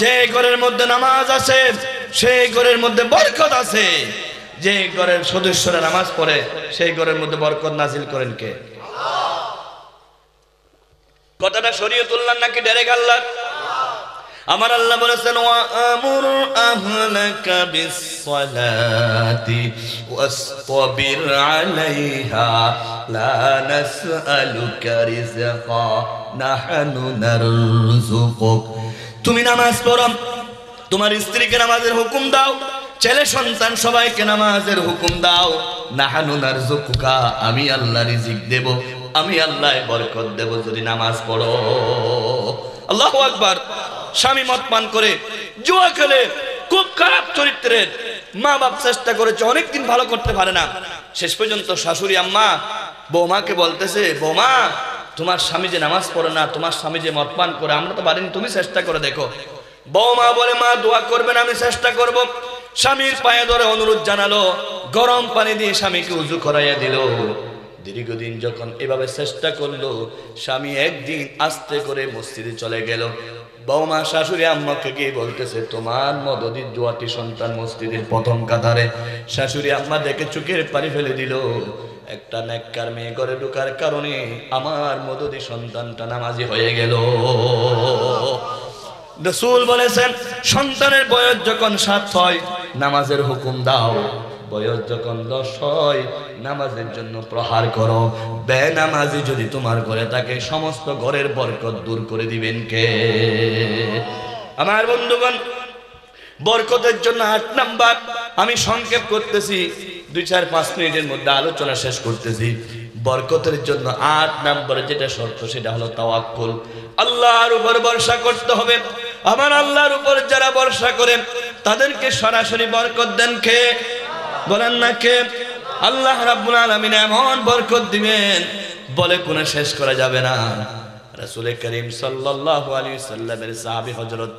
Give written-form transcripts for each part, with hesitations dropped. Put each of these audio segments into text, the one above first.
যে ঘরের মধ্যে নামাজ আছে সেই ঘরের মধ্যে বরকত আছে। যে ঘরের সদস্যরা নামাজ পড়ে সেই ঘরের মধ্যে বরকত নাজিল করেন কে? কথাটা শরীয়তুল্লাহ নাকি ডাইরেক্ট আল্লাহ? আমার আল্লাহ বলেছেন ওয়া আমুর আহলাকা বিসসালাতি ওয়াসতাবির আলাইহা লা নাসআলুকা রিজকা নাহনু নারযুকুক। তুমি নামাজ পড়ো, তোমার স্ত্রীকে নামাজের হুকুম দাও, ছেলে সন্তান সবাইকে নামাজের হুকুম দাও। নাহনু নারযুকুকা, আমি আল্লাহ রিজিক দেব, আমি আল্লাহ বরকত দেব যদি নামাজ পড়ো। আল্লাহু আকবার। স্বামী মদ পান করে, জুয়া খেলে, খুব খারাপ চরিত্রের, মা বাপ চেষ্টা করেছে অনেকদিন ভালো করতে পারে না। শেষ পর্যন্ত শাশুড়ি আম্মা বৌমাকে বলতেছে, বৌমা তোমার স্বামী যে নামাজ পড়ে না, তোমার স্বামী যে মদ পান করে, আমরা তো পারিনি, তুমি চেষ্টা করে দেখো। বৌমা বলে মা দোয়া করবেন, আমি চেষ্টা করব। স্বামীর পায়ে ধরে অনুরোধ জানালো, গরম পানি দিয়ে স্বামীকে উযু করাইয়া দিল। দীর্ঘদিন যখন এভাবে চেষ্টা করলো, স্বামী একদিন আস্তে করে মসজিদে চলে গেল। বৌমা শাশুড়ি আম্মাকে গিয়ে বলতেছে, তোমার মদদির দুয়াটি সন্তান মসজিদের প্রথম কাতারে। শাশুড়ি আম্মা দেখে চোখের পানি ফেলে দিল, একটা নেককার মেয়ে ঘরে ঢোকার কারণে আমার মদদি সন্তানটা নামাজি হয়ে গেল। রাসূল বলেছেন, সন্তানের বয়স যখন 7 হয় নামাজের হুকুম দাও, বয়স যখন 10 হয় নামাজের জন্য প্রহার করো। বেনামাজি যদি তোমার ঘরে থাকে সমস্ত ঘরের বরকত দূর করে দিবেন কে? আমার বন্ধুগণ, বরকতের জন্য 8 নাম্বার, আমি সংক্ষেপ করতেছি, 2-4-5 মিনিটের মধ্যে আলোচনা শেষ করতেছি। বরকতের জন্য 8 নম্বরে যেটা শর্ত সেটা হলো তাওয়াক্কুল। আল্লাহর উপর ভরসা করতে হবে। আমার আল্লাহর উপর যারা ভরসা করেন তাদেরকে সরাসরি বরকত দেন কে? বলেন না কে? আল্লাহ রাব্বুল আলামিন এমন বরকত দিবেন বলে কোনো শেষ করা যাবে না। রাসূল করিম সাল্লাল্লাহু আলাইহি ওয়াসাল্লামের সাহাবী হযরত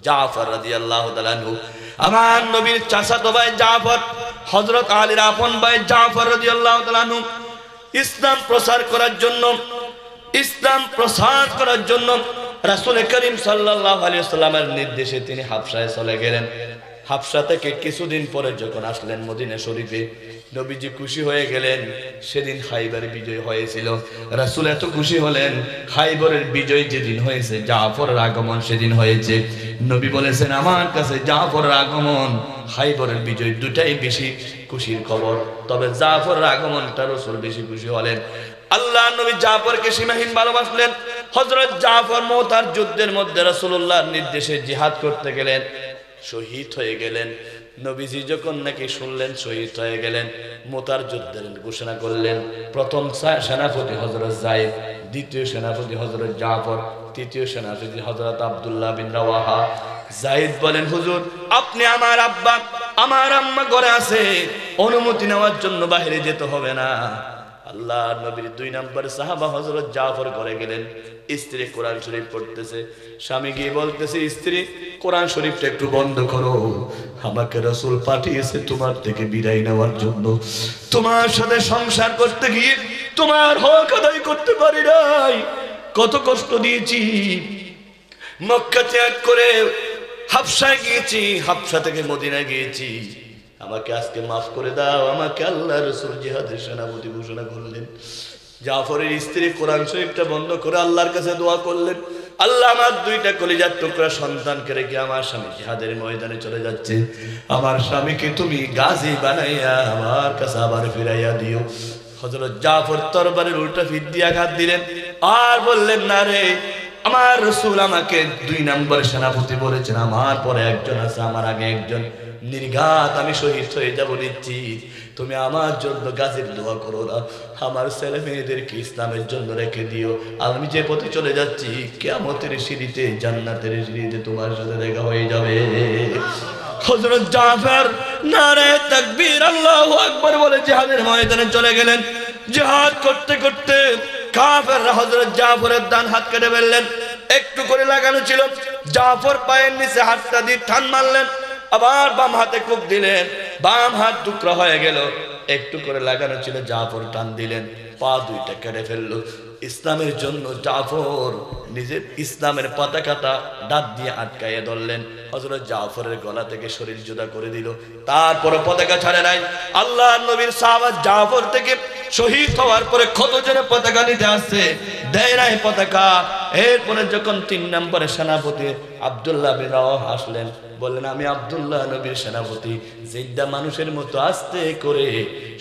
জাফর রাদিয়াল্লাহু তাআলা আনহু, আমার নবীর চাচাতো ভাই জাফর, হযরত আলীর আপন ভাই জাফর রাদিয়াল্লাহু তাআলা আনহু, ইসলাম প্রচার করার জন্য রাসূল করিম সাল্লাল্লাহু আলাইহি ওয়াসাল্লামের নির্দেশে তিনি হাবশায় চলে গেলেন। হাবশা থেকে কিছুদিন পরে যখন আসলেন মদিনা শরীফে, নবীজি খুশি হয়ে গেলেন। সেদিন খাইবার বিজয় হয়েছিল। রাসূল এত খুশি হলেন, খাইবরের বিজয় যেদিন হয়েছে জাফরের আগমন সেদিন হয়েছে। নবী বলেছেন, আমার কাছে জাফরের আগমন, খাইবরের বিজয় দুটাই বেশি খুশির খবর, তবে জাফরের আগমনটা রাসূল বেশি খুশি হলেন। আল্লাহ নবী জাফরকে সীমাহীন ভালোবাসলেন। হযরত জাফর মুতার যুদ্ধের মধ্যে রাসূলুল্লাহর নির্দেশে জিহাদ করতে গেলেন, শহীদ হয়ে গেলেন। নবীজি যখন নাকি শুনলেন শহীদ হয়ে গেলেন, মুতার যুদ্ধের ঘোষণা করলেন। প্রথম সেনাপতি হযরত যায়েদ, দ্বিতীয় সেনাপতি হযরত জাফর, তৃতীয় সেনাপতি হযরত আব্দুল্লাহ বিন রাওয়াহা। যায়েদ বলেন, হুজুর আপনি আমার আব্বা, আমার আম্মা ঘরে আছে, অনুমতি নেওয়ার জন্য বাইরে যেতে হবে না। আল্লাহ নবীর 2 নম্বর সাহাবা হযরত জাফর ঘরে গেলেন। স্ত্রী কোরআন শরীফ পড়তেছে। স্বামী গিয়ে বলতেছে, স্ত্রী কোরআন শরীফটা একটু বন্ধ করো, আমাকে রাসূল পাঠিয়েছে তোমার থেকে বিদায় নেওয়ার জন্য। তোমার সাথে সংসার করতে গিয়ে তোমার হক আদায় করতে পারি নাই, কত কষ্ট দিয়েছি। মক্কা ত্যাগ করে হাবশায় গিয়েছি, হাবশা থেকে মদিনা গিয়েছি, আমাকে আজকে মাফ করে দাও। আমাকে আল্লাহ রাসূল জিহাদের সেনাপতি ঘোষণা করলেন। জাফরের স্ত্রী কোরআন শরীফটা বন্ধ করে আল্লাহর কাছে দোয়া করলেন, আল্লাহ আমার 2টা কলিজার টুকরা সন্তানকে রেখে আমার স্বামী জিহাদের ময়দানে চলে যাচ্ছে, আমার স্বামীকে তুমি গাজী বানাইয়া আমার কাছে আবার ফিরাইয়া দিও। হযরত জাফর তরবারির উল্টা ফির দিয়ে আঘাত দিলেন আর বললেন, না রে, আমার রাসূল আমাকে 2 নম্বর সেনাপতি বলেছেন, আমার পরে একজন আছে, আমার আগে একজন, নির্ঘাত আমি শহীদ হয়ে যাব নিশ্চিত। তুমি আমার জন্য গাজীর দোয়া করো না, আমার ছেলে মেয়েদেরকে ইসলামের জন্য রেখে দিও। আমি যে পথে চলে যাচ্ছি কিয়ামতের সিঁড়িতে, জান্নাতের সিঁড়িতে তোমার সাথে দেখা হয়ে যাবে। হযরত জাফর নারে তাকবীর আল্লাহু আকবার বলে জিহাদের ময়দানে চলে গেলেন। জিহাদ করতে করতে কাফেররা হযরত জাফরের ডান হাত কেটে ফেললেন। একটু করে লাগানো ছিল, জাফর পায়ের নিচে হাতটা দিয়ে টান মারলেন, আবার বাম হাতে কুপ দিলেন, বাম হাত টুকরা হয়ে গেল। একটু করে লাগানো ছিল, জাফর টান দিলেন, পা দুইটা কেটে ফেললো। ইসলামের জন্য জাফর নিজের ইসলামের পতাকাটা দাঁত দিয়ে আটকাইয়ে ধরলেন। হযরত জাফরের গলা থেকে শরীর জুদা করে দিল, তারপরে পতাকা ছাড়ে নাই। আল্লাহ নবীর সাহাবা জাফর থেকে শহীদ হওয়ার পরে কত জনের পতাকা নিতে আসছে, দেয় নাই পতাকা। এরপরে যখন 3 নম্বরে সেনাপতি আব্দুল্লাহ বিন রাওয়াহা আসলেন, বললেন আমি আব্দুল্লাহ নবীর সেনাপতি। জিদ্দা মানুষের মতো আস্তে করে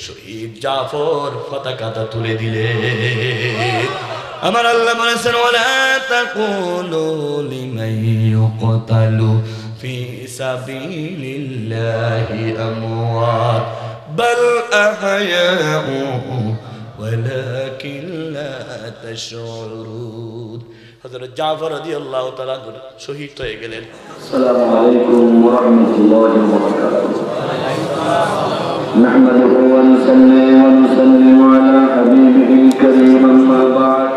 শহীদ জাফর পতাকাটা তুলে দিলেন। আমার আল্লাহ বলেছেন ওয়ালা তাকুলু লিমান ইউকতালু ফি সাবিলিল্লাহি আমওয়াত বাল আহয়াউ ওয়ালাকিন লা তাশউরুন। হযরত জাফর রাদিয়াল্লাহু তাআলা শহীদ হয়ে গেলেন। আসসালামু আলাইকুম ওয়া রাহমাতুল্লাহি ওয়া বারাকাতুহু। নাহমাদুহু ওয়া নুসাল্লিমু আলা হাবিবিহিল কারীম, আম্মা বা'দ।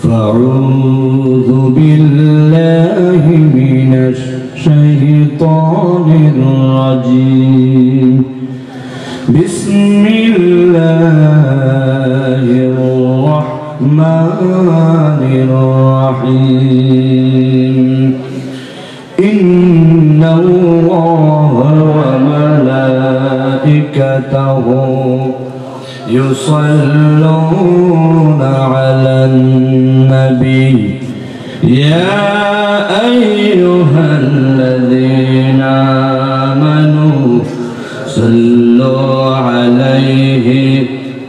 ফাউযু বিল্লাহি মিনাশ শাইতানির রাজীম। বিসমিল্লাহির রাহমানির রাহিম। ইন্নাল্লাহা ওয়া মালাইকাতাহু ইউসাল্লুনা আলান নবী ইয়া আইয়ুহাল্লাযীনা আমানু সাল্লু আলাইহি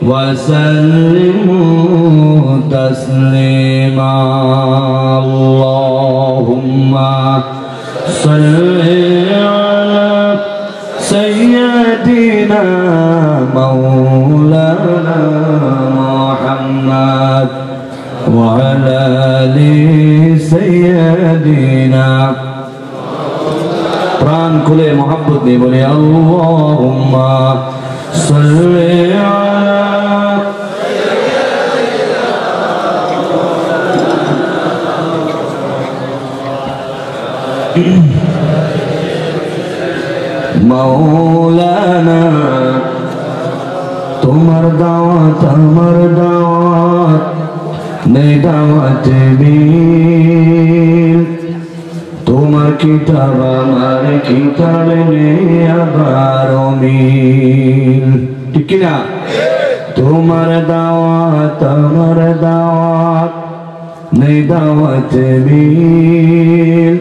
ওয়া সাল্লিমু তাসলিমা। আল্লাহুম্মা সাল্লি আলা সাইয়্যিদিনা মাওলানা মুহাম্মদ ওয়া আলা আলি সাইয়্যিদিনা। প্রাণ খুলে মোহাব্বত নিয়ে বলে আল্লাহুম্মা সাল্লি আলা মাওলানা। তোমার দাওয়াত আমার দাওয়াত, নেই দাওয়াত মিল। তোমার কিতাব আমার কিতাব, নেই আবার মিল। ঠিক কিনা? তোমার দাওয়াত আমার দাওয়াত, নেই দাওয়াত মিল।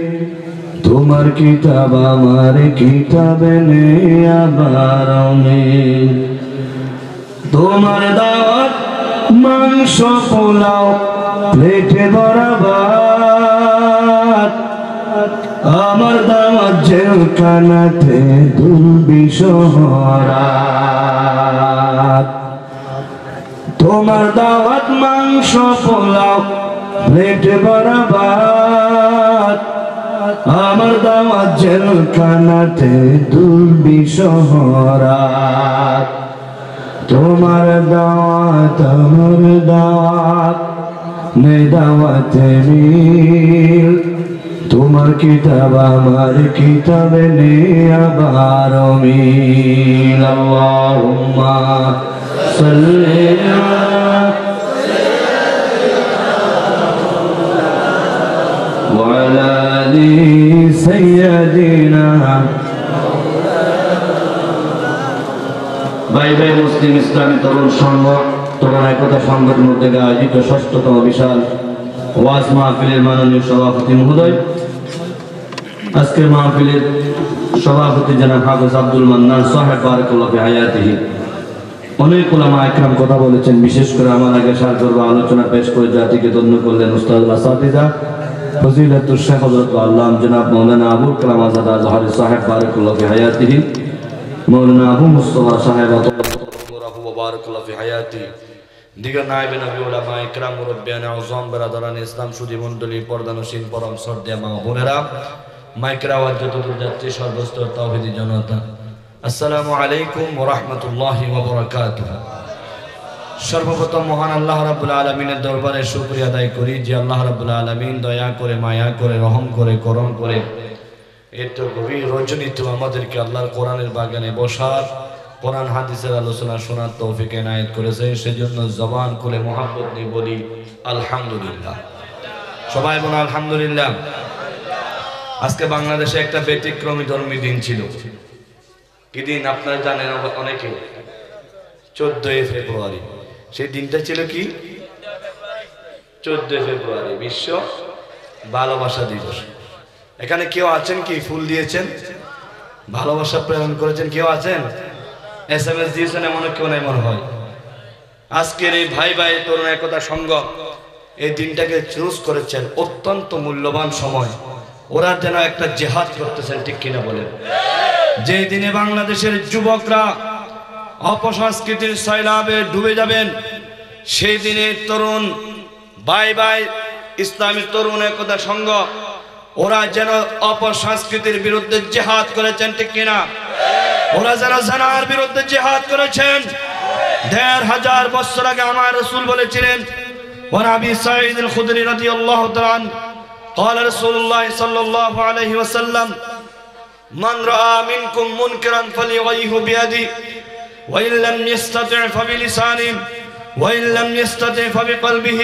তোমার কিতাব আমার কিতাব, নেই আবার মিল। তোমার দাওয়াত মাংস পোলাও প্লেটে বরাবর, আমার দাওয়াত জেলখানাতে দুর্বিষহরাত। তোমার দাওয়াত মাংস পোলাও প্লেটে বরাবর, আমার দাওয়াত জেলখানাতে দুর্বিষহরাত। তোমার দাওয়াত আমার দাওয়াত, নেই দাওয়াত মিল। তোমার কিতাব আমার কিতাবে, নেই আবার মিল। আল্লাহুম্মা সাল্লি আলা ওয়া আলা আলি সাইয়্যিদিনা। ভাই ভাই মুসলিম ইসলামী তরুণ সংঘ, তরুণ একতা সংঘের মধ্যে আয়োজিত ৬ষ্ঠতম বিশাল ওয়াজ মাহফিলের মাননীয় সভাপতি মহোদয়, আজকের মাহফিলের সভাপতি জনাব হাফেজ আব্দুল মান্নান সাহেব বারাকাল্লাহু ফি হায়াতিহি। অনেক উলামা একরাম কথা বলেছেন, বিশেষ করে আমার আগে সার করব আলোচনা পেশ করে জাতিকে ধন্য করলেন উস্তাদ আসাতিজা ফজিলাতুল শেখ হযরত আল্লাহ জনাব মাওলানা আবুল কালাম আজাদ আজহারি সাহেব বারাকাল্লাহু ফি হায়াতিহি, মাওলানা আবু মুস্তাফা সাহেব বারাকাল্লাহু ফি হায়াতিহি, দিগর নায়েবে নবী উলামা ইকরাম মুরব্বিয়ান আযম বিরাদরান ইসলাম সুধী মণ্ডলী, পর্দানশীল পরম শ্রদ্ধেয় মা বোনেরা, মাইকের আওয়াজ যতদূর যাচ্ছে সর্বস্তর তাওহীদি জনতা, আসসালামু আলাইকুম ওয়া রাহমাতুল্লাহি ওয়া বারাকাতুহু। সর্বপ্রথম মহান আল্লাহ রাব্বুল আলামিনের দরবারে শুকরিয়া আদায় করি যে আল্লাহ রাব্বুল আলামিন দয়া করে, মায়া করে, রহম করে, করম করে এত গভীর রজনীতে আমাদেরকে আল্লাহর কোরআনের বাগানে বসার কোরআন হাদিসের আলোচনা শোনার তৌফিক এনায়েত করেছে, সেজন্য জবান খুলে মোহাব্বত নিয়ে বলি আলহামদুলিল্লাহ। সবাই বলুন আলহামদুলিল্লাহ। আজকে বাংলাদেশে একটা ব্যতিক্রমী ধর্মী দিন ছিল। কি দিন আপনারা জানেন অনেকে? 14 ফেব্রুয়ারি। সেই দিনটা ছিল কি? 14 ফেব্রুয়ারি বিশ্ব ভালোবাসা দিবস। এখানে কেউ আছেন কি ফুল দিয়েছেন, ভালোবাসা প্রেরণ করেছেন? কেউ আছেন? SMS দিয়েছেন? এমন কেউ নাই মনে হয়। আজকের এই ভাই ভাই তরুণ একতা সংঘ এই দিনটাকে চুজ করেছেন, অত্যন্ত মূল্যবান সময়। ওরা যেন একটা জিহাদ করতেছেন, ঠিক কিনা বলেন? যে দিনে বাংলাদেশের যুবকরা অপসংস্কৃতির সয়লাবে ডুবে যাবেন, সেই দিনে তরুণ ভাই ভাই ইসলামী তরুণ একতা সংঘ ওরা যেন অপসংস্কৃতির বিরুদ্ধে জিহাদ করেছেন, ঠিক কিনা? ওরা যেন জানার বিরুদ্ধে জিহাদ করেছেন। 1500 বছর আগে আমার রাসূল বলেছিলেন, ওয়া নবী সাঈদ আল খুদরি রাদিয়াল্লাহু তাআলা قال رسول الله صلى الله عليه وسلم من رأى منكم منكرا فليغيره بيده وإن لم يستطع فبلسانه وإن لم يستطع فبقلبه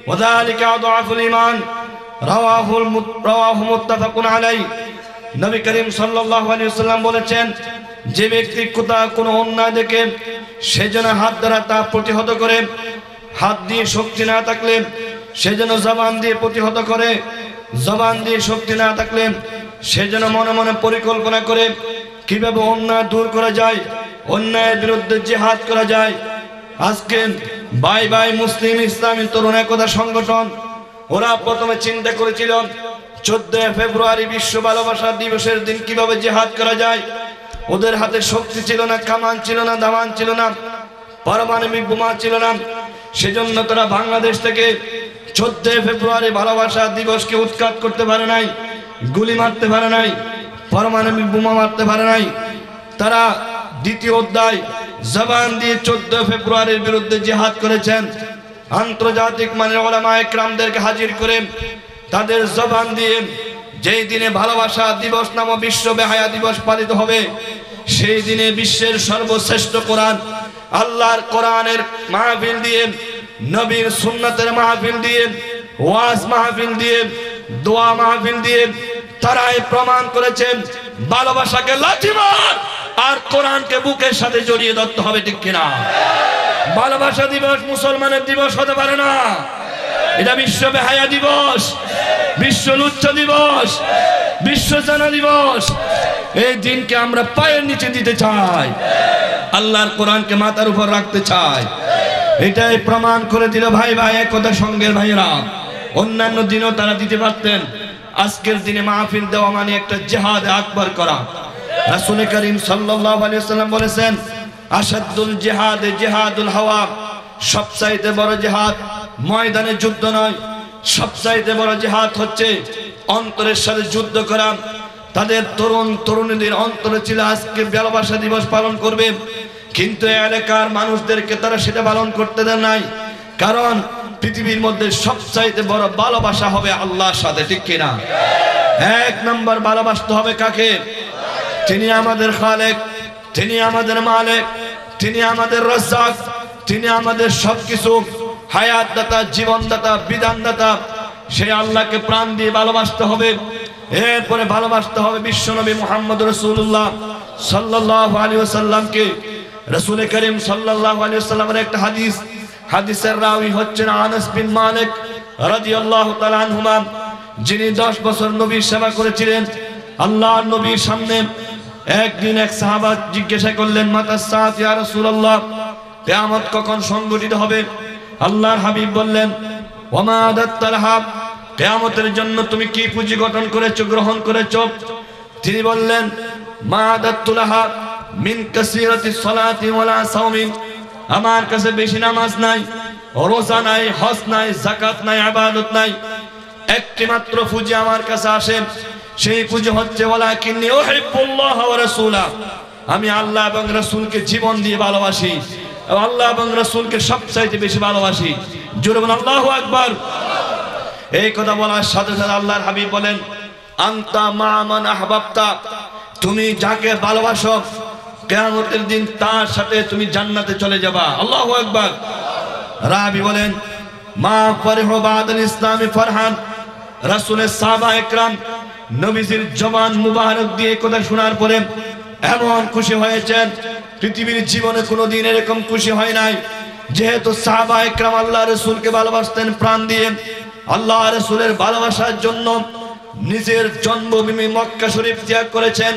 وذلك أضعف الإيمان رواه متفق عليه। নবী করিম সাল্লাল্লাহু আলাইহি ওয়াসাল্লাম বলেছেন, যে ব্যক্তি কোথাও কোনো অন্যায় দেখে সেজন্য হাত দ্বারা তা প্রতিহত করে, হাত দিয়ে শক্তি না থাকলে সেজন্য জবান দিয়ে প্রতিহত করে, জবান দিয়ে শক্তি না থাকলে সেজন্য মনে মনে পরিকল্পনা করে কিভাবে অন্যায় দূর করা যায়, অন্যায়ের বিরুদ্ধে জিহাদ করা যায়। আজকে ভাই ভাই মুসলিম ইসলামী তরুণ একতা সংগঠন ওরা প্রথমে চিন্তা করেছিল 14 ফেব্রুয়ারি বিশ্ব ভালোবাসা দিবসের দিন কিভাবে জিহাদ করা যায়। ওদের হাতে শক্তি ছিল না, কামান ছিল না, দামান ছিল না, পারমাণবিক বোমা ছিল না। সেজন্য তারা বাংলাদেশ থেকে 14 ফেব্রুয়ারি ভালোবাসা দিবসকে উৎখাত করতে পারে নাই, গুলি মারতে পারে নাই, পারমাণবিক বোমা মারতে পারে নাই। তারা দ্বিতীয় অধ্যায় জবান দিয়ে 14 ফেব্রুয়ারির বিরুদ্ধে জিহাদ করেছেন। আন্তর্জাতিক মানের উলামায়ে কেরামদেরকে হাজির করে তাদের জবান দিয়ে যেই দিনে ভালোবাসা দিবস নামক বিশ্ব বেহায়া দিবস পালিত হবে, সেই দিনে বিশ্বের সর্বশ্রেষ্ঠ কোরআন, আল্লাহর কোরআনের মাহফিল দিয়ে, নবীর সুন্নাতের মাহফিল দিয়ে, ওয়াজ মাহফিল দিয়ে, দোয়া মাহফিল দিয়ে তারাই প্রমাণ করেছেন ভালোবাসাকে লাথি মার আর কোরআনকে বুকের সাথে জড়িয়ে ধরতে হবে, ঠিক কিনা? ভালোবাসা দিবস মুসলমানের দিবস হতে পারে না। এটা বিশ্ব বেহায়া দিবস, বিশ্ব লুচ্ছা দিবস, বিশ্ব জানা দিবস। এই দিনকে আমরা পায়ের নিচে দিতে চাই, আল্লাহর কোরআনকে মাথার উপর রাখতে চাই। এটাই প্রমাণ করে দিল ভাই ভাই একতা সংঘের ভাইরা। অন্যান্য দিনও তারা দিতে পারতেন, আজকের দিনে মাহফিল দেওয়া মানে একটা জিহাদ আকবার করা। রাসূল করিম সাল্লাল্লাহু আলাইহি ওয়াসাল্লাম বলেছেন, আশাদুল জিহাদ জিহাদুল হাওয়া, সবচাইতে বড় জিহাদ ময়দানে যুদ্ধ নয়, সবচাইতে বড় জিহাদ হচ্ছে অন্তরের সাথে যুদ্ধ করা। তাদের তরুণ তরুণীদের অন্তরে ছিল আজকে ভালোবাসা দিবস পালন করবে, কিন্তু এলাকার মানুষদেরকে তারা সেটা পালন করতে দেন নাই। কারণ পৃথিবীর মধ্যে সবচাইতে বড় ভালোবাসা হবে আল্লাহর সাথে, ঠিক কিনা? এক নম্বর ভালোবাসতে হবে কাকে? তিনি আমাদের খালেক, তিনি আমাদের মালিক, তিনি আমাদের রাজ্জাক, তিনি আমাদের সবকিছু, হায়াত দাতা, জীবন দাতা, বিধান দাতা। সেই আল্লাহকে প্রাণ দিয়ে ভালোবাসতে হবে। এরপরে ভালোবাসতে হবে বিশ্বনবী মুহাম্মদ রাসূলুল্লাহ সাল্লাল্লাহু আলাইহি ওয়াসাল্লামকে। রাসূল করিম সাল্লাল্লাহু আলাইহি ওয়াসাল্লামের একটা হাদিস, হাদিসের রাবী হচ্ছেন আনাস বিন মালিক রাদিয়াল্লাহু তাআলা আনহুমা, যিনি 10 বছর নবীর সেবা করেছিলেন। আল্লাহর নবীর সামনে একদিন এক সাহাবা জিজ্ঞাসা করলেন, মাতা সাআত ইয়া রাসূলুল্লাহ, কিয়ামত কখন সংঘটিত হবে? আল্লাহর হাবিব বললেন, ওয়ামা আদাত্তালহা, কিয়ামতের জন্য তুমি কি পুঁজি গঠন করেছো, গ্রহণ করেছো? তিনি বললেন, মা আদাত্তুলাহা মিন কাসীরাতি সালাতি ওয়ালা সাওমিন, আমার কাছে বেশি নামাজ নাই, রোজা নাই, হজ নাই, যাকাত নাই, ইবাদত নাই। একটি মাত্র পুঁজি আমার কাছে আসে, সেই পুঁজি হচ্ছে ওয়ালাকিন্নী উহিব্বুল্লাহ ওয়া রাসূলাহ, আমি আল্লাহ এবং রাসূলকে জীবন দিয়ে ভালোবাসি, আল্লাহ এবং রাসূলকে সবচাইতে বেশি ভালোবাসি। জোরে বলুন আল্লাহু আকবার। এই কথা বলার সাথে সাথে আল্লাহর হাবিব বলেন, আনতা মা মান আহবাবতা, তুমি যাকে ভালোবাসো কিয়ামতের দিন তার সাথে তুমি জান্নাতে চলে যাবা। আল্লাহু আকবার। রাবি বলেন মা ফরহ বাদাল ইসলামি ফরহান। রাসূলের সাহাবা একরাম নবীজির জবান মুবারক দিয়ে কথা শোনার পরে এমন খুশি হয়েছেন, পৃথিবীর জীবনে কোনোদিন এরকম খুশি হয় নাই। যেহেতু সাহাবা একরাম আল্লাহ রাসূলকে ভালোবাসতেন প্রাণ দিয়ে, আল্লাহ রাসূলের ভালোবাসার জন্য নিজের জন্মভূমি মক্কা শরীফ ত্যাগ করেছেন।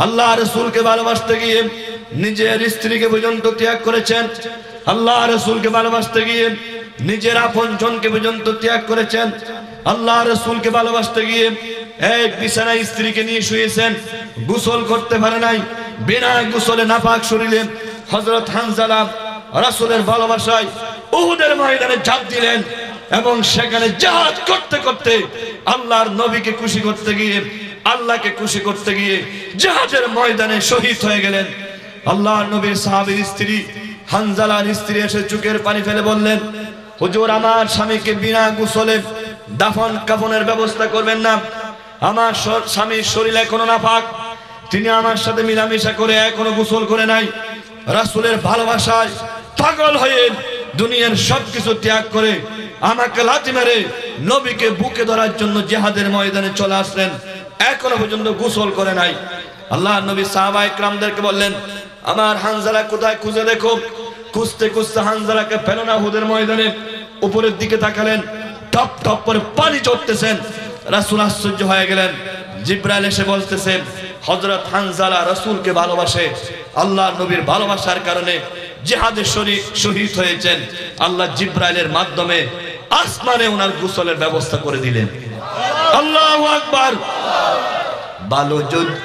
আল্লাহ রাসূলকে ভালোবাসতে গিয়ে নিজের স্ত্রীকে পর্যন্ত ত্যাগ করেছেন। আল্লাহ রাসূলকে ভালোবাসতে গিয়ে নিজের আপনজনকে পর্যন্ত ত্যাগ করেছেন। আল্লাহ রাসূলকে ভালোবাসতে গিয়ে এক বিছানায় স্ত্রীকে নিয়ে শুয়েছেন, গোসল করতে পারে নাই, বিনা গোসলে নাপাক শরীরে হযরত হানজালা রাসূলের ভালোবাসায় উহুদের ময়দানে ঝাঁপ দিলেন এবং সেখানে জিহাদ করতে করতে আল্লাহর নবীকে খুশি করতে গিয়ে, আল্লাহকে খুশি করতে গিয়ে জিহাদের ময়দানে শহীদ হয়ে গেলেন। আল্লাহর নবীর সাহাবীর স্ত্রী হানজালার স্ত্রী এসে চোখের পানি ফেলে বললেন, হুজুর আমার স্বামীকে বিনা গোসলে দাফন কাফনের ব্যবস্থা করবেন না। আমার স্বামীর শরীর এখনো নাপাক, তিনি আমার সাথে মিলামিশা করে এখনো গোসল করে নাই। রাসূলের ভালোবাসায় পাগল হয়ে দুনিয়ার সবকিছু ত্যাগ করে আমাকে লাথি মেরে নবীকে বুকে ধরার জন্য জিহাদের ময়দানে চলে আসলেন, এখনো পর্যন্ত গোসল করে নাই। আল্লাহ নবী সাহাবা ইকরামদেরকে বললেন, আমার হানজালা কোথায় খুঁজে দেখো। খুঁজতে খুঁজতে হানজালাকে পেল না উহুদের ময়দানে। উপরের দিকে তাকালেন, টপ টপ করে পানি চড়তেছেন। রাসূল আশ্চর্য হয়ে গেলেন। জিবরাইল এসে বলতেছেন, হযরত হানজালা রাসূলকে ভালোবাসে, আল্লাহ নবীর ভালোবাসার কারণে জিহাদে শহীদ হয়েছেন। আল্লাহ জিবরাইলের মাধ্যমে আসমানে ওনার গোসলের ব্যবস্থা করে দিলেন। আল্লাহু আকবার। ভালো যদি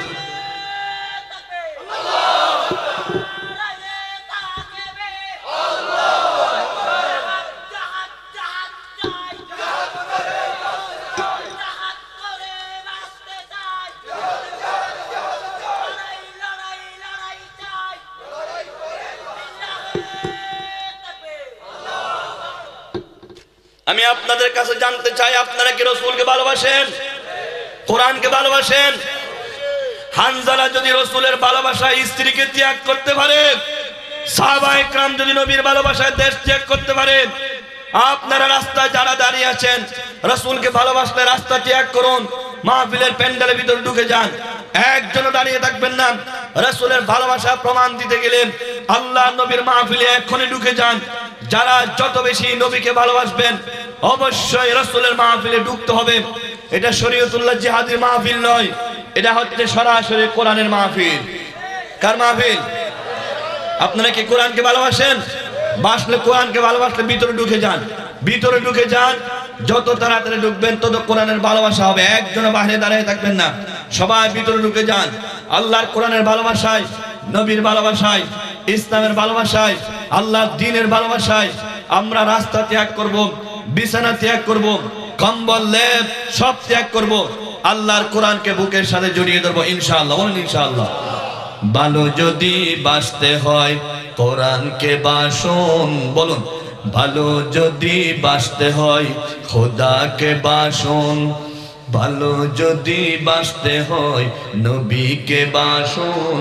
আমি আপনাদের কাছে জানতে চাই, আপনারা কি রাসূলকে ভালোবাসেন, কোরআনকে ভালোবাসেন? হানজালা যদি রাসূলের ভালোবাসায় স্ত্রীকে ত্যাগ করতে পারে, সাহাবা একরাম যদি নবীর ভালোবাসায় দেশ ত্যাগ করতে পারে, আপনারা রাস্তায় যারা দাঁড়িয়ে আছেন রাসূলকে ভালোবাসলে রাস্তা ত্যাগ করুন, মাহফিলের প্যান্ডেলের ভিতরে ঢুকে যান, একজনও দাঁড়িয়ে থাকবেন না। রাসূলের ভালোবাসা প্রমাণ দিতে গেলে আল্লাহ নবীর মাহফিলে এক্ষুনি ঢুকে যান। যারা যত বেশি নবীকে ভালোবাসবেন অবশ্যই রাসূলের মাহফিলে ঢুকতে হবে। এটা শরীয়তুল্লাহ জিহাদের মাহফিল নয়, এটা হচ্ছে সরাসরি কোরআনের মাহফিল। কার মাহফিল? আপনারা কি কোরআনকে ভালোবাসেন? বাসলে কোরআনকে ভালোবাসলে ভিতরে ঢুকে যান, ভিতরে ঢুকে যান। যত তাড়াতাড়ি ঢুকবেন তত কোরআনের ভালোবাসা হবে। একজনও বাইরে দাঁড়িয়ে থাকবেন না, সবাই ভিতরে ঢুকে যান। আল্লাহর কোরআনের ভালোবাসায়, নবীর ভালোবাসায়, ইসলামের ভালোবাসায়, আল্লাহর দ্বীনের ভালোবাসায় আমরা রাস্তা ত্যাগ করব, বিছানা ত্যাগ করব, কম্বল লেপ সব ত্যাগ করব, আল্লাহর কোরআনকে বুকের সাথে জড়িয়ে ধরবো ইনশাআল্লাহ। বলুন ইনশাআল্লাহ। ভালো যদি বাসতে হয় কোরআনকে বাসুন, বলুন ভালো যদি বাসতে হয় খোদাকে বাসুন, ভালো যদি বাসতে হয় নবীকে বাসুন,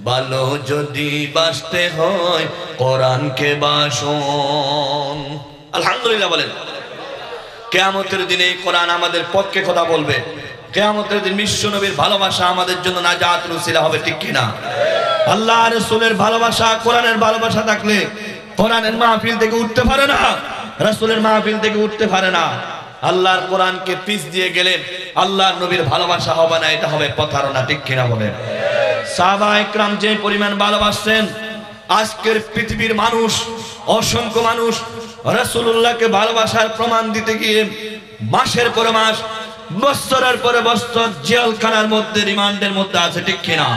ভালো যদি বাসতে হয় কোরআনকে বাসুন। আলহামদুলিল্লাহ বলেন। কিয়ামতের দিনে কোরআন আমাদের পক্ষে কথা বলবে। কিয়ামতের দিন বিশ্ব নবীর ভালোবাসা আমাদের জন্য নাজাতের উসিলা হবে, ঠিক কিনা? আল্লাহ রাসূলের ভালোবাসা, কোরআনের ভালোবাসা থাকলে কোরআনের মাহফিল থেকে উঠতে পারে না, রাসূলের মাহফিল থেকে উঠতে পারে না। আল্লাহর কোরআনকে পিছ দিয়ে গেলে আল্লাহর নবীর ভালোবাসা হবে না, এটা হবে প্রতারণা, ঠিক কিনা বলেন? সাহাবা একরাম যে পরিমাণ ভালোবাসতেন, আজকের পৃথিবীর মানুষ, অসংখ্য মানুষ রাসূলুল্লাহকে ভালোবাসার প্রমাণ দিতে গিয়ে মাসের পর মাস, বছরের পরে বছর জেলখানার মধ্যে, রিমান্ডের মধ্যে আছে, ঠিক কিনা?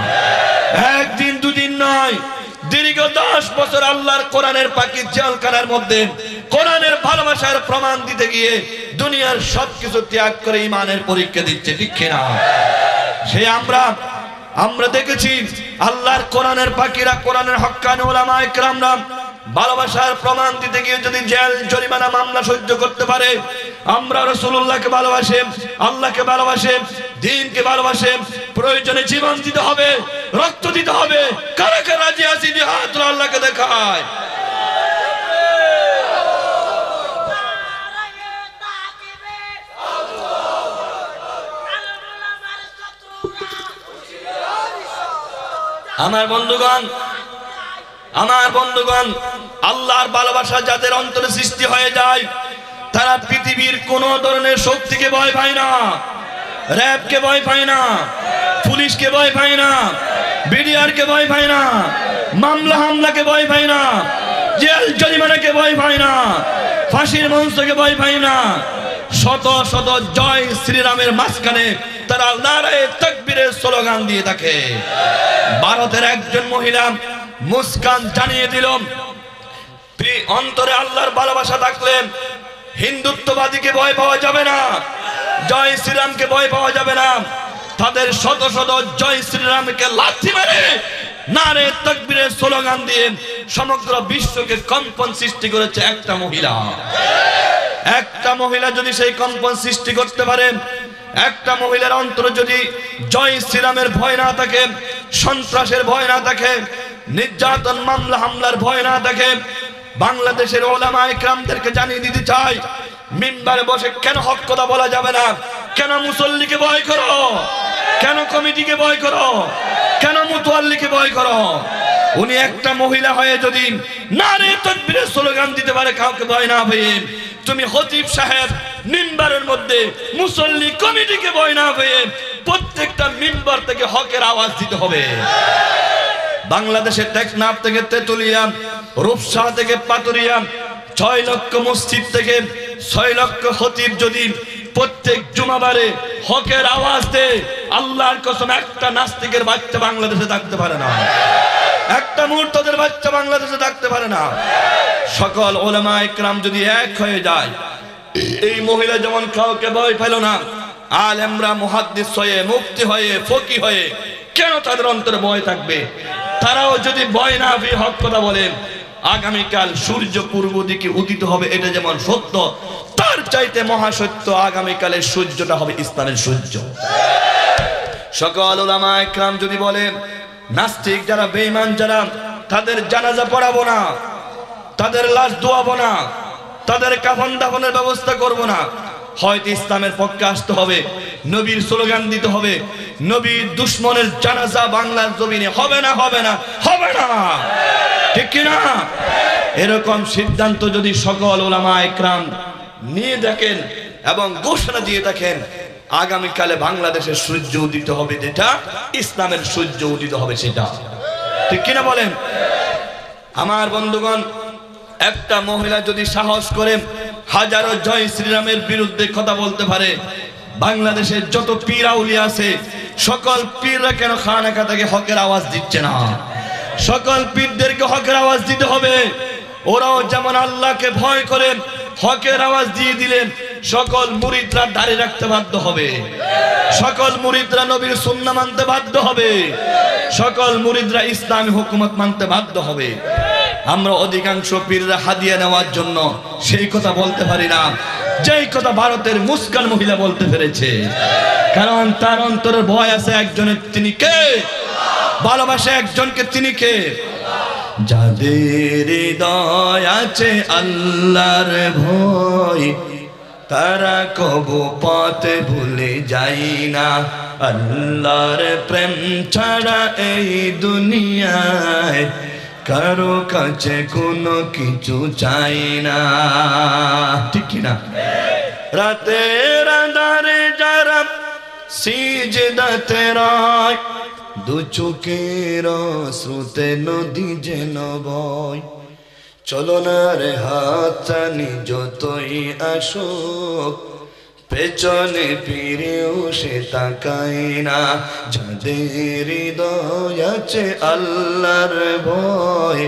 একদিন দুদিন নয়, দীর্ঘ 10 বছর আল্লাহর কোরআনের পাখি জেলখানার মধ্যে কোরআনের ভালোবাসার প্রমাণ দিতে গিয়ে দুনিয়ার সবকিছু ত্যাগ করে ইমানের পরীক্ষা দিচ্ছে, ঠিক কিনা? সে আমরা দেখেছি আল্লাহর কোরআনের পাখিরা, কোরআনের হক্কানি উলামা ইকরামরা ভালোবাসার প্রমাণ দিতে গিয়ে যদি জেল জরিমানা মামলা সহ্য করতে পারে, আমরা রাসূলুল্লাহকে ভালোবাসে, আল্লাহকে ভালোবাসে, দ্বীনকে ভালোবাসে, প্রয়োজনে জীবন দিতে হবে, রক্ত দিতে হবে। কারা কারা রাজি আছি জিহাদ আল্লাহকে দেখায়। আমার বন্ধুগণ, আল্লাহর ভালোবাসা যাদের অন্তরে সৃষ্টি হয়ে যায় তারা পৃথিবীর কোন ধরনের শক্তিকে ভয় পায় না, র‍্যাবকে ভয় পায় না, পুলিশকে ভয় পায় না, বিডিআরকে ভয় পায় না, মামলা হামলাকে ভয় পায় না, জেল জরিমানাকে ভয় পায় না, ফাঁসির মঞ্চকে ভয় পায় না। শত শত জয় শ্রীরামের মাঝখানে তারা নারায়ে তাকবীরের স্লোগান দিয়ে থাকে। ভারতের একজন মহিলা মুস্কান জানিয়ে দিল, অন্তরে আল্লাহর ভালোবাসা থাকলে হিন্দুত্ববাদীকে ভয় পাওয়া যাবে না, জয় শ্রীরামকে ভয় পাওয়া যাবে না। তাদের শত শত জয় শ্রীরামকে লাথি মেরে নারায়ে তাকবীরের স্লোগান দিয়ে সমগ্র বিশ্বকে কম্পন সৃষ্টি করেছে একটা মহিলা। একটা মহিলা যদি সেই কম্পন সৃষ্টি করতে পারে, একটা মহিলার অন্তরে যদি জয় শ্রীরামের ভয় না থাকে, সন্ত্রাসের ভয় না থাকে, নির্যাতন মামলা হামলার ভয় না থাকে, বাংলাদেশের ওলামায়ে কেরামদেরকে জানিয়ে দিতে চাই, মিম্বারে বসে কেন হক কথা বলা যাবে না? কেন মুসল্লিকে ভয় করো? কেন কমিটিকে ভয় করো? কেন মুতওয়াল্লিকে ভয় করো? উনি একটা মহিলা হয়ে যদি নারায়ে তাকবীরের স্লোগান দিতে পারে কাউকে ভয় না পেয়ে, তুমি খতিব সাহেব মিম্বারের মধ্যে মুসল্লি কমিটিকে ভয় না পেয়ে প্রত্যেকটা মিম্বার থেকে হকের আওয়াজ দিতে হবে। বাংলাদেশের টেকনাফ থেকে তেতুলিয়া, রূপসা থেকে পাতুরিয়া, 6 লক্ষ মসজিদ থেকে 6 লক্ষ খতিব যদি প্রত্যেক জুমাবারে হকের আওয়াজ দেয়, আল্লাহর কসম একটা নাস্তিকের বাচ্চা বাংলাদেশে থাকতে পারে না, একটা মুরতাদের বাচ্চা বাংলাদেশে থাকতে পারে না। সকল ওলামায়ে কেরাম যদি এক হয়ে যায়, এই মহিলা যেমন কাউকে ভয় পেল না, আলেমরা মুহাদ্দিস হয়ে, মুফতি হয়ে, ফকি হয়ে কেন তাদের অন্তরে ভয় থাকবে? তারাও যদি ভয় না পেয়ে হক কথা বলেন, আগামীকাল সূর্য পূর্ব দিকে উদিত হবে, এটা যেমন সত্য, তার চাইতে মহাসত্য আগামীকালের সূর্যটা হবে ইসলামের সূর্য। সকল ওলামায়ে কেরাম যদি বলে নাস্তিক যারা, বেঈমান যারা, তাদের জানাজা পড়াবো না, তাদের লাশ ধোয়াবো না, তাদের কাফন দাফনের ব্যবস্থা করব না, হয়তো ইসলামের পক্ষে আসতে হবে, নবীর স্লোগান দিতে হবে, নবীর দুশমনের জানাজা বাংলার জমিনে হবে না, হবে না, হবে না, ঠিক কিনা? এরকম সিদ্ধান্ত যদি সকল ওলামায়ে কেরাম নিয়ে দেখেন এবং ঘোষণা দিয়ে থাকেন, আগামীকালে বাংলাদেশের সূর্য উদিত হবে, যেটা ইসলামের সূর্য উদিত হবে, সেটা ঠিক কিনা বলেন? আমার বন্ধুগণ, একটা মহিলা যদি সাহস করে হাজারো জয় শ্রীরামের বিরুদ্ধে কথা বলতে পারে, বাংলাদেশের যত পীর আউলিয়া আছে সকল পীররা কেন খানাকা থেকে হকের আওয়াজ দিচ্ছে না? সকল পীরদেরকে হকের আওয়াজ দিতে হবে। ওরাও যেমন আল্লাহকে ভয় করে হকের আওয়াজ দিয়ে দিলেন, সকল মুরিদরা দাঁড়িয়ে রাখতে বাধ্য হবে, সকল মুরিদরা নবীর সুন্নাহ মানতে বাধ্য হবে, সকল মুরিদরা ইসলামী হুকুমত মানতে বাধ্য হবে। আমরা অধিকাংশ পীররা হাদিয়া নেওয়ার জন্য সেই কথা বলতে পারি না যেই কথা ভারতের মুস্কান মহিলা বলতে পেরেছে, কারণ তার অন্তরে ভয় আছে একজনের, তিনি কে? ভালোবাসে একজনকে, তিনি কে? যাদের হৃদয় আছে আল্লাহর ভয়, তারা কবু পথ ভুলে যায় না, আল্লাহর প্রেম ছাড়া এই দুনিয়ায় কারো কাছে কোনো কিছু চাই না, ঠিক কিনা? রাতের আঁধারে যারা সিজদাতে রয়, দু চোখের শ্রুতে নদী যেন বয়, চলো না রে হাত টানি যতই আসুক, পেছনে ফিরেও সে তাকায় না, যাদের হৃদয় আছে আল্লাহর ভয়,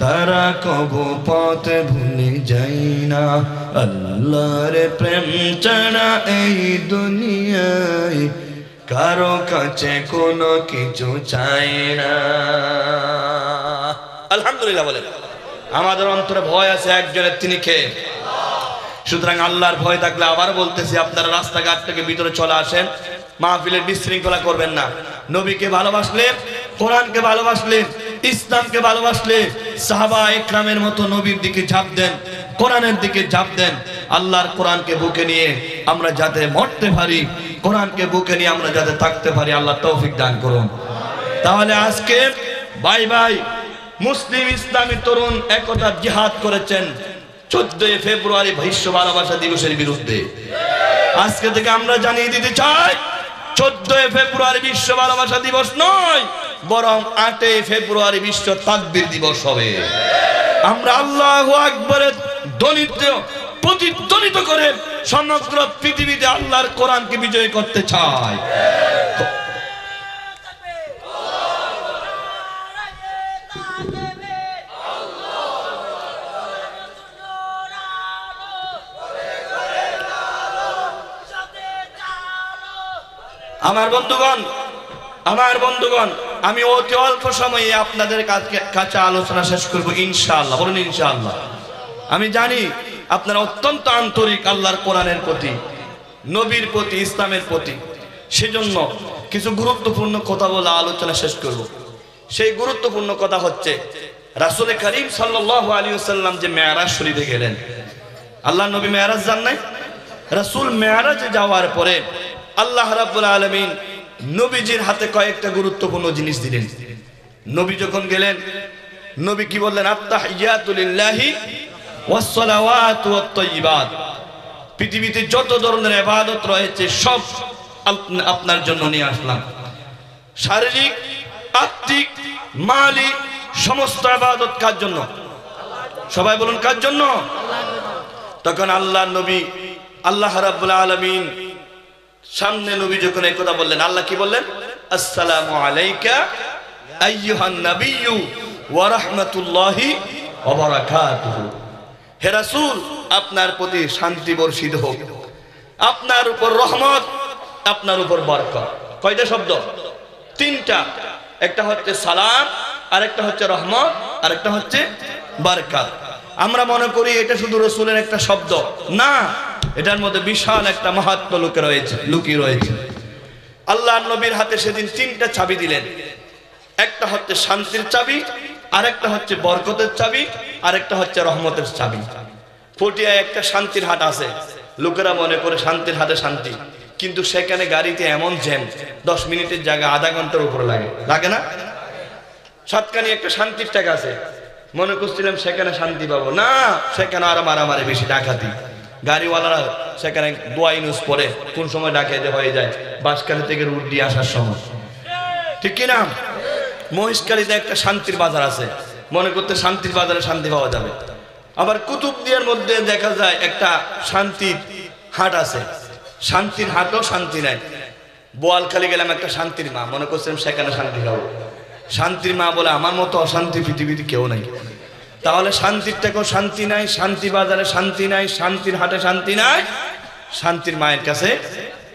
তারা কবু পথ ভুলে যায় না, আল্লাহর প্রেম ছাড়া এই দুনিয়ায় কারো কাছে কোনো কিছু চাই না। আলহামদুলিল্লাহ বলেন। আমাদের অন্তরে ভয় আছে একজনের, তিনি কে? সুতরাং আল্লাহর ভয় থাকলে, আবার বলতেছি, আপনারা রাস্তাঘাট থেকে ভিতরে চলে আসেন, মাহফিলের বিশৃঙ্খলা করবেন না। নবীকে ভালোবাসলে কোরআনকে ভালোবাসলেন, ইসলামকে ভালোবাসলে সাহাবা একরামের মতো নবীর দিকে ঝাঁপ দেন, কোরআনের দিকে ঝাঁপ দেন। আল্লাহর কোরআনকে বুকে নিয়ে আমরা যাতে মরতে পারি, কোরআনকে বুকে নিয়ে আমরা যাতে থাকতে পারি, আল্লাহ তৌফিক দান করুন। তাহলে আজকে ভাই ভাই মুসলিম ইসলামী তরুণ একতা জিহাদ করেছেন 14 ফেব্রুয়ারি বিশ্ব ভালোবাসা দিবসের বিরুদ্ধে। আজকে থেকে আমরা জানিয়ে দিতে চাই 14 ফেব্রুয়ারি বিশ্ব ভালোবাসা দিবস নয়, বরং 8 ফেব্রুয়ারি বিশ্ব তাকবীর দিবস হবে। আমরা আল্লাহু আকবারের ধ্বনিতে প্রতিধ্বনিত করে সমগ্র পৃথিবীতে আল্লাহর কোরআনকে বিজয় করতে চাই। আমার বন্ধুগণ আমি অতি অল্প সময়ে আপনাদের কাছে আলোচনা শেষ করব ইনশাআল্লাহ। বলুন ইনশাআল্লাহ। আমি জানি আপনারা অত্যন্ত আন্তরিক আল্লাহর কোরআনের প্রতি, নবীর প্রতি, ইসলামের প্রতি। সেজন্য কিছু গুরুত্বপূর্ণ কথা বলে আলোচনা শেষ করব। সেই গুরুত্বপূর্ণ কথা হচ্ছে রাসূল করিম সাল্লাল্লাহু আলাইহি ওয়াসাল্লাম যে মেরাজ শরীফে গেলেন। আল্লাহর নবী মেরাজ যান নাই? রাসূল মেরাজে যাওয়ার পরে আল্লাহ রাব্বুল আলামিন নবীজির হাতে কয়েকটা গুরুত্বপূর্ণ জিনিস দিলেন। নবী যখন গেলেন, নবী কি বললেন? আত্তাহিয়াতু লিল্লাহি ওয়াস সালাওয়াতু ওয়াত তাইয়্যিবাত। পৃথিবীতে যত ধরনের ইবাদত রয়েছে সব আপনার জন্য নিয়ে আসলাম। শারীরিক, আত্মিক, মালি সমস্ত ইবাদত কার জন্য? সবাই বলুন কার জন্য? তখন আল্লাহ নবী, আল্লাহ রাব্বুল আলামিন সামনে নবী যখন এই কথা বললেন, আল্লাহ কি বললেন? আসসালামু আলাইকা আইয়ুহান নাবিয়্যু ওয়া রাহমাতুল্লাহি ওয়া বারাকাতুহু। হে রাসূল, আপনার প্রতি শান্তি বর্ষিত হোক, আপনার উপর রহমত, আপনার উপর বরকত। কয়টা শব্দ? তিনটা। একটা হচ্ছে সালাম, আরেকটা হচ্ছে রহমত, আরেকটা হচ্ছে বরকত। আমরা মনে করি এটা শুধু রাসূলের একটা শব্দ, না, এটার মধ্যে বিশাল একটা মাহাত্ম্য লুকিয়ে রয়েছে। আল্লাহর নবীর হাতে সেদিন তিনটা চাবি দিলেন। একটা হচ্ছে শান্তির চাবি, আরেকটা হচ্ছে বরকতের চাবি, আরেকটা হচ্ছে রহমতের চাবি। পটিয়ায় একটা শান্তির হাট আছে, লোকেরা মনে করে শান্তির হাটে শান্তি, কিন্তু সেখানে গাড়িতে এমন জ্যাম, 10 মিনিটের জায়গায় আধা ঘন্টার উপরে লাগে না? সাতকানি একটা শান্তির টাকা আছে, মনে করছিলাম সেখানে শান্তি পাবো না, সেখানে আরো মারামারি বেশি, ডাকাতি। গাড়িওয়ালারা সেখানে দোয়া ইউজ পরে কোন সময় ডাকাতি হয়ে যায়, বাঁশখালী থেকে রুট দিয়ে আসার সময়, ঠিক কিনা? মহেশখালীতে একটা শান্তির বাজার আছে, মনে করতে শান্তির বাজারে শান্তি পাওয়া যাবে। আবার কুতুবদিয়ার মধ্যে দেখা যায় একটা শান্তির হাট আছে, শান্তির হাটও শান্তি নাই। বোয়ালখালী গেলাম একটা শান্তির মা, মনে করছিলাম সেখানে শান্তি পাবো। শান্তির মা বলে আমার মতো অশান্তি পৃথিবীতে কেউ নাই। তাহলে শান্তির থেকেও শান্তি নাই, শান্তি বাজারে শান্তি নাই, শান্তির হাটে শান্তি নাই, শান্তির মায়ের কাছে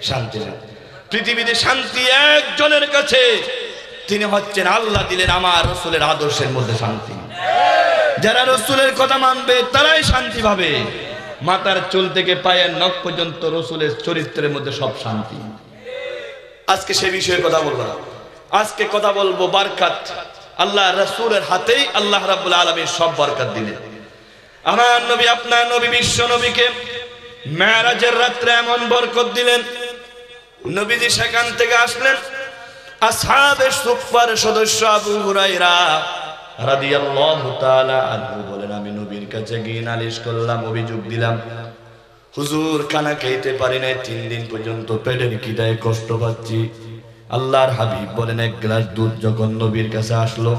শান্তি নাই। পৃথিবীতে শান্তি একজনের কাছে, তিনি হচ্ছেন আল্লাহ দিলেন আমার রাসূলের আদর্শের মধ্যে শান্তি। যারা রাসূলের কথা মানবে তারাই শান্তি পাবে। মাথার চুল থেকে পায়ের নখ পর্যন্ত রাসূলের চরিত্রের মধ্যে সব শান্তি। আজকে সে বিষয়ে কথা বলবো না, আজকে কথা বলবো বরকত। আল্লাহ রাসূলের হাতেই আল্লাহ রাব্বুল আলামিন সব বরকত দিলেন। আমার নবী, আপনার নবী, বিশ্ব নবীকে মেরাজের রাত্রে এমন বরকত দিলেন, নবীজি সেখান থেকে আসলেন। আসহাবে সুফফার সদস্য আবু হুরায়রা রাদিয়াল্লাহু তাআলা আনহু বলেন, আমি নবীর কাছে গিয়ে নালিশ করলাম, অভিযোগ দিলাম, হুজুর খানা খেতে পারি নাই, 3 দিন পর্যন্ত পেটের খিদায় কষ্ট পাচ্ছি। আল্লাহর হাবিব বলেন, এক গ্লাস দুধ যখন নবীর কাছে আসলো,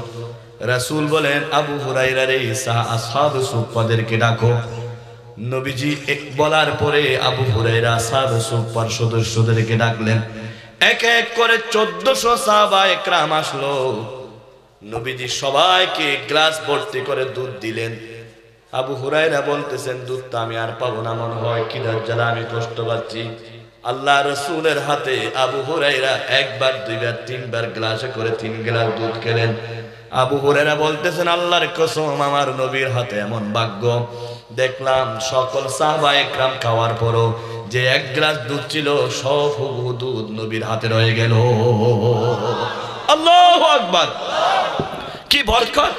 রাসূল বলেন, আবু হুরায়রা রে, আসহাবে সুফফাদেরকে ডাকো। নবীজি বলার পরে আবু হুরায়রা আসহাবে সুফফার সদস্যদেরকে ডাকলেন। এক এক করে 1400 সাহাবা একরাম আসলো। নবীজি সবাইকে গ্লাস ভর্তি করে দুধ দিলেন। আবু হুরায়রা বলতেছেন, দুধটা আমি আর পাবো না মনে হয়, খিদার জ্বালা আমি কষ্ট পাচ্ছি। আল্লাহ রাসূলের হাতে আবু হুরায়রা একবার, দুইবার, 3বার গ্লাসে করে 3 গ্লাস দুধ খেলেন। আবু হুরায়রা বলতেছেন, আল্লাহর কসম, আমার নবীর হাতে এমন ভাগ্য দেখলাম, সকল সাহাবা একরাম খাওয়ার পরও যে 1 গ্লাস দুধ ছিল, সব দুধ নবীর হাতে রয়ে গেল। আল্লাহু আকবার। কি বরকত!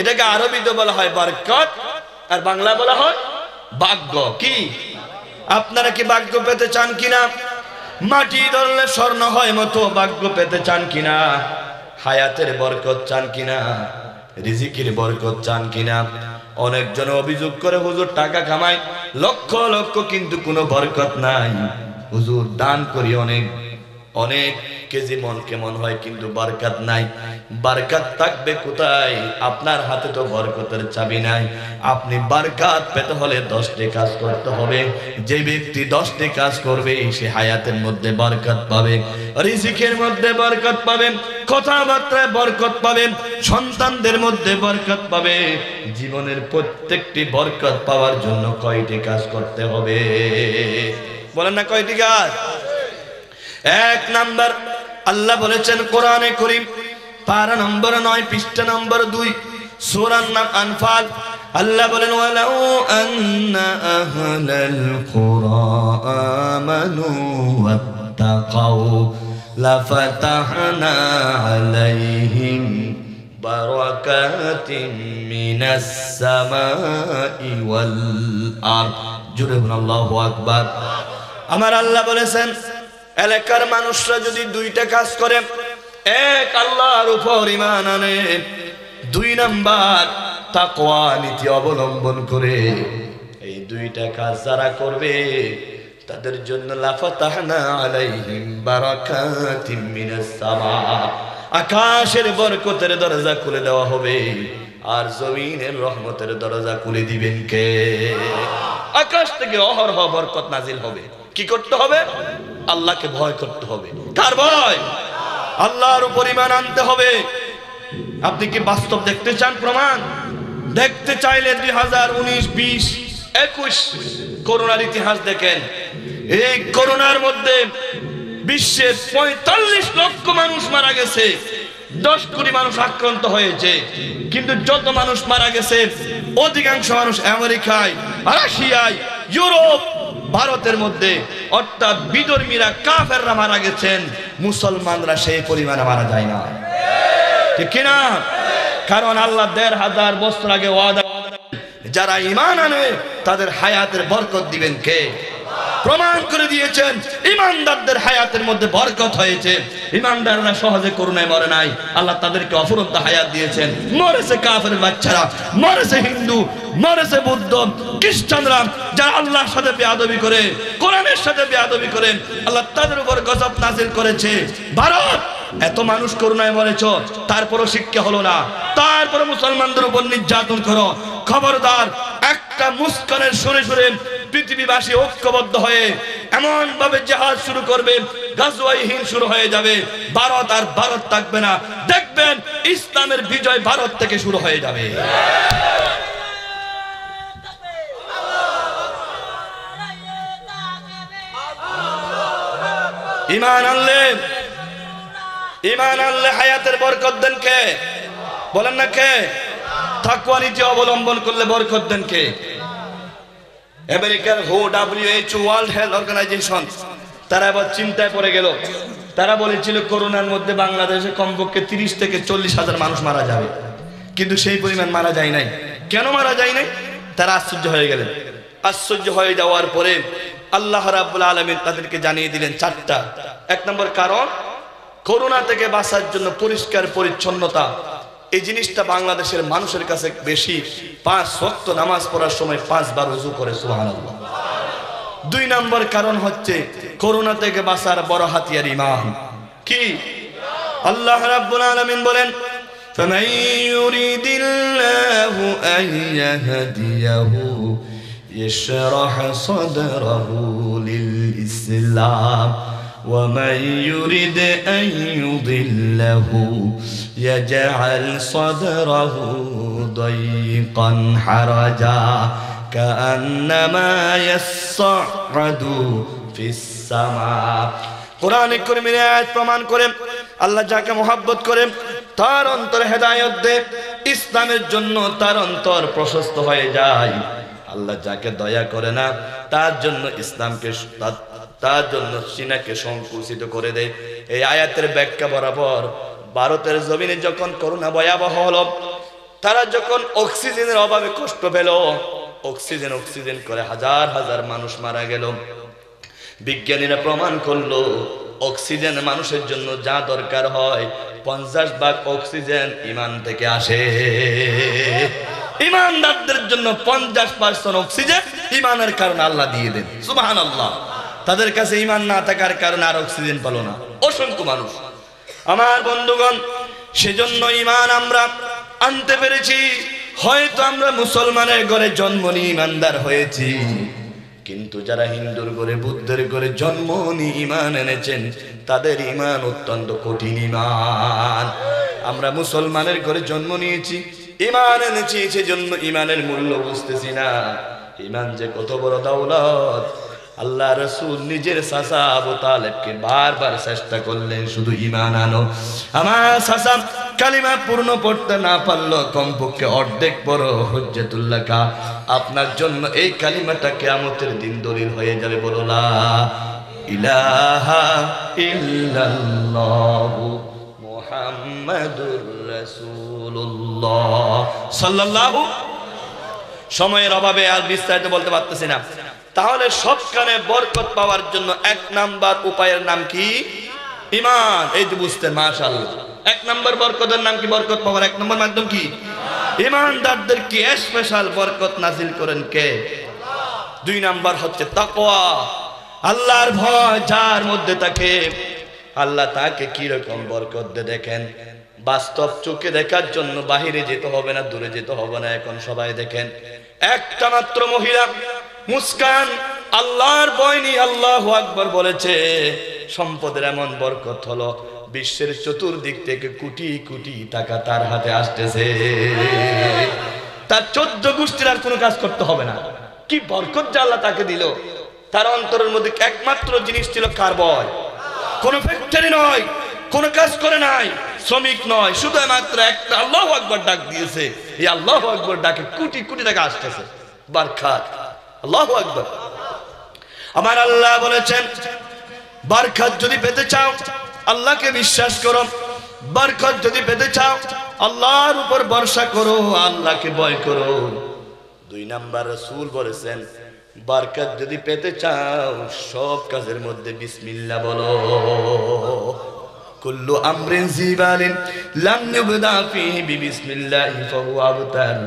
এটাকে আরবিতে বলা হয় বরকত, আর বাংলা বলা হয় ভাগ্য। কি আপনারা কি ভাগ্য পেতে চান কিনা? মাটি ধরলে স্বর্ণ হয় মতো ভাগ্য পেতে চান কিনা? হায়াতের বরকত চান কিনা? রিজিকের বরকত চান কিনা? অনেকজন অভিযোগ করে হুজুর টাকা কামাই লক্ষ লক্ষ, কিন্তু কোনো বরকত নাই। হুজুর দান করি অনেক অনেক কেজি মন কেমন হয়, কিন্তু বরকত নাই। বরকত থাকবে কোথায়? আপনার হাতে তো বরকতের চাবি নাই। আপনি বরকত পেতে হলে 10টি কাজ করতে হবে। যে ব্যক্তি 10টি কাজ করবে সে হায়াতের মধ্যে বরকত পাবে, রিজিকের মধ্যে বরকত পাবে, কথাবার্তায় বরকত পাবে, সন্তানদের মধ্যে বরকত পাবে। জীবনের প্রত্যেকটি বরকত পাওয়ার জন্য কয়টি কাজ করতে হবে? বলেন না কয়টি কাজ? 1 নাম্বার, আল্লাহ বলেছেন কোরআনে কারীম পারা নম্বর 9 পৃষ্ঠা নম্বর 2 সূরা আনফাল, আল্লাহ বলেন ওয়ালাউ আন্না আহলাল কুরা আমানু ওয়াত্তাকাউ লাফাতাহনা আলাইহিম বারাকাতিম মিনাস সামাই ওয়াল আরদ। জোরে বলুন আল্লাহু আকবার। আমার আল্লাহ বলেছেন এলাকার মানুষরা যদি 2টা কাজ করে, 1 আল্লাহর উপর ঈমান আনে, 2 নাম্বার তাকওয়া নীতি অবলম্বন করে, এই 2টা কাজ যারা করবে তাদের জন্য লাফাতাহনা আলাইহিম বারাকাতিম মিনাস সামা, আকাশের বরকতের দরজা খুলে দেওয়া হবে, আর জমিনের রহমতের দরজা খুলে দিবেন কে? আকাশ থেকে অহরহ বরকত নাজিল হবে। কি করতে হবে? আল্লাহকে ভয় করতে হবে। কার ভয়? আল্লাহর উপর ঈমান আনতে হবে। আপনি কি বাস্তব দেখতে চান প্রমাণ? দেখতে চাইলে 2019, 20, 21 করোনার ইতিহাস দেখেন। এই করোনার মধ্যে বিশ্বের 45 লক্ষ মানুষ মারা গেছে, 10 কোটি মানুষ আক্রান্ত হয়েছে, কিন্তু যত মানুষ মারা গেছে অধিকাংশ মানুষ আমেরিকায়, রাশিয়ায়, ইউরোপ, ভারতের মধ্যে, অর্থাৎ বিধর্মীরা কাফেররা মারা গেছেন, মুসলমানরা সেই পরিমাণে মারা যায় না। ঠিক কিনা? কারণ আল্লাহ 1500 বছর আগে ওয়াদা, যারা ঈমান আনে তাদের হায়াতের বরকত দিবেন কে? প্রমাণ করে দিয়েছেন ঈমানদারদের হায়াতের মধ্যে বরকত হয়েছে। ঈমানদাররা সহজে করুণায় মরে নাই, আল্লাহ তাদেরকে অফুরন্ত হায়াত দিয়েছেন। মরেছে কাফের বাচ্চারা, মরেছে হিন্দু, মরেছে বৌদ্ধ, খ্রিস্টানরা, যারা আল্লাহর সাথে বেয়াদবি করে, কোরআনের সাথে বেয়াদবি করেন, আল্লাহ তাদের উপর গজব নাজিল করেছে। ভারত এত মানুষ করুণায় মরেছ, তারপরও শিক্ষা হলো না, তারপরে মুসলমানদের উপর নির্যাতন করো। খবরদার, একটা মুস্কানের সুরে সুরে পৃথিবীবাসী ঐক্যবদ্ধ হয়ে এমন ভাবে জিহাদ শুরু করবে, গাজওয়ায়ে হিন্দ শুরু হয়ে যাবে, ভারত আর ভারত থাকবে না। দেখবেন ইসলামের বিজয় ভারত থেকে শুরু হয়ে যাবে। ঈমান আনলে হায়াতের বরকত দেন কে? বলেন না কে? তাকওয়া নীতি অবলম্বন করলে বরকত দেন কে? আমেরিকার WHO, ওয়ার্ল্ড হেলথ অর্গানাইজেশন, তারা আবার চিন্তায় পড়ে গেল। তারা বলেছিল করোনার মধ্যে বাংলাদেশে কমপক্ষে 30 থেকে 40 হাজার মানুষ মারা যাবে, কিন্তু সেই পরিমাণ মারা যায় নাই। কেন মারা যায় নাই? তারা আশ্চর্য হয়ে গেলেন। আশ্চর্য হয়ে যাওয়ার পরে আল্লাহ রাব্বুল আলামিন তাদেরকে জানিয়ে দিলেন 4টা। 1 নম্বর কারণ, করোনা থেকে বাঁচার জন্য পরিষ্কার পরিচ্ছন্নতা, এই জিনিসটা বাংলাদেশের মানুষের কাছে বেশি। 5 ওয়াক্ত নামাজ পড়ার সময় 5 বার ওযু করে, সুবহানাল্লাহ। 2 নম্বর কারণ হচ্ছে করোনা থেকে বাঁচার বড় হাতিয়ার ঈমান। কি? আল্লাহ রাব্বুল আলামিন বলেন, ফামান ইউরিদিল্লাহু আন ইয়াহদিয়াহু يشرح صدره للإسلام ومن يرد أن يضله يجعل صدره ضيقا حرجا كأنما يصعد في السماء। কোরআন কারীমের আয়াত প্রমাণ করে আল্লাহ যাকে মহব্বত করেন তার অন্তরে হেদায়েত দেয়, ইসলামের জন্য তার অন্তর প্রশস্ত হয়ে যায়। আল্লাহ যাকে দয়া করে না তার জন্য ইসলামকে, তার জন্য সিনাকে সংকুচিত করে দেয়। এই আয়াতের ব্যাখ্যা বরাবর ভারতের জমিনে যখন করোনা ভয়াবহ হলো, তারা যখন অক্সিজেনের অভাবে কষ্ট পেল, অক্সিজেন করে হাজার হাজার মানুষ মারা গেল। বিজ্ঞানীরা প্রমাণ করলো অক্সিজেন মানুষের জন্য যা দরকার হয় 50 ভাগ অক্সিজেন ঈমান থেকে আসে। ঈমানদারদের জন্য 50% অক্সিজেন ঈমানের কারণে আল্লাহ দিয়ে দেন। সুবহানাল্লাহ। তাদের কাছে ঈমান না থাকার কারণে আর অক্সিজেন পেল না অসংখ্য মানুষ। আমার বন্ধুগণ, সেজন্য ঈমান আমরা আনতে পেরেছি। হয়তো আমরা মুসলমানের ঘরে জন্ম নিয়ে ঈমানদার হয়েছি, কিন্তু যারা হিন্দুর ঘরে বুদ্ধের ঘরে জন্ম নিয়ে ঈমান এনেছেন তাদের ঈমান অত্যন্ত কঠিন ঈমান। আমরা মুসলমানের ঘরে জন্ম নিয়েছি, ঈমান এনেছি, সেজন্য ঈমানের মূল্য বুঝতেছি না। ঈমান যে কত বড় দৌলত। আল্লাহ রাসূল নিজের চাচা আবু তালেবকে বারবার চেষ্টা করলেন, শুধু ঈমান আনো। আমার চাচা কালিমা পূর্ণ পড়তে না পারলো, কমপক্ষে অর্ধেক পড়ো, হুজ্জাতুল্লাহ কা। আপনার জন্য এই কালিমাটা কিয়ামতের দিন দলিল হয়ে যাবে। বলো লা ইলাহা ইল্লাল্লাহু মুহাম্মাদুর রাসূলুল্লাহ সাল্লাল্লাহু। সময়ের অভাবে আর বিস্তারিত বলতে পারতেছি না। তাহলে সবখানে বরকত পাওয়ার জন্য 1 নাম্বার উপায়ের নাম কি? ঈমান। এই যে বুঝতেন, মাশাআল্লাহ। 1 নাম্বার বরকতের নাম কি? বরকত পাওয়ার 1 নাম্বার মাধ্যম কি? ঈমানদারদের কি স্পেশাল বরকত নাজিল করেন কে? 2 নাম্বার হচ্ছে তাকওয়া। আল্লাহর ভয় যার মধ্যে থাকে, আল্লাহ তাকে কি রকম বরকত দেয় দেখেন। বাস্তব চোখে দেখার জন্য বাহিরে যেতে হবে না, দূরে যেতে হবে না। এখন সবাই দেখেন, একটা মাত্র মহিলা মুস্কান আল্লাহর ভয় নিয়ে আল্লাহু আকবার বলেছে, সম্পদের এমন বরকত হলো, বিশ্বের চতুর্দিক থেকে কোটি কোটি টাকা তার হাতে আসতেছে। তার 14 গোষ্ঠীর আর কোনো কাজ করতে হবে না। কি বরকত যে আল্লাহ তাকে দিল। তার অন্তরের মধ্যে একমাত্র জিনিস ছিল কার ভয়। কোনো ফ্যাক্টরি নয়, কোনো কাজ করে নাই, শ্রমিক নয়, শুধুমাত্র একটা আল্লাহু আকবার ডাক দিয়েছে। এই আল্লাহু আকবার ডাকে কোটি কোটি টাকা আসতেছে। বরকত, আল্লাহু আকবার। আমার আল্লাহ বলেছেন, বরকত যদি পেতে চাও আল্লাহকে বিশ্বাস করো, বরকত যদি পেতে চাও আল্লাহর উপর ভরসা করো, আল্লাহকে ভয় করো। 2 নাম্বার রাসূল বলেছেন, বরকত যদি পেতে চাও সব কাজের মধ্যে বিসমিল্লাহ বলো। কুল্লু আমরিন জিবালিন লাম ইউবদা ফীহি বিসমিল্লাহি ফাহুয়া আবতার।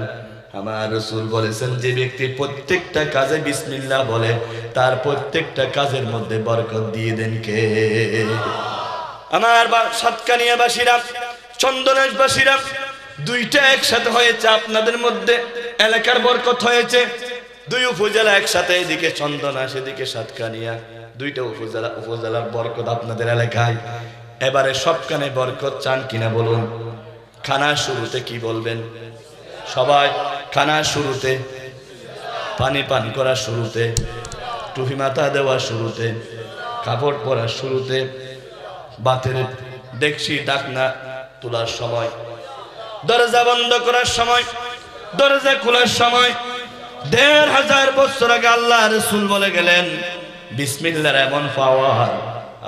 আমার রাসূল বলেছেন, যে ব্যক্তি প্রত্যেকটা কাজে বিসমিল্লাহ বলে তার প্রত্যেকটা কাজের মধ্যে বরকত দিয়ে দেন কে? আমার সাতকানিয়াবাসীরা, চন্দনাইশবাসীরা, 2টা একসাথে হয়েছে আপনাদের মধ্যে। এলাকার বরকত হয়েছে, 2 উপজেলা একসাথে, এদিকে চন্দনা সেদিকে সাতকানিয়া, 2টা উপজেলার বরকত আপনাদের এলাকায়। এবারে সবখানে বরকত চান কিনা বলুন? খানার শুরুতে কি বলবেন সবাই? খানার শুরুতে, পানি পান করার শুরুতে, টুপি মাথা দেওয়ার শুরুতে, কাপড় পরার শুরুতে, বাতের ডেকচি ঢাকনা তোলার সময়, দরজা বন্ধ করার সময়, দরজা খোলার সময়। 1500 বছর আগে আল্লাহ রাসূল বলে গেলেন, বিসমিল্লাহর এমন পাওয়ার।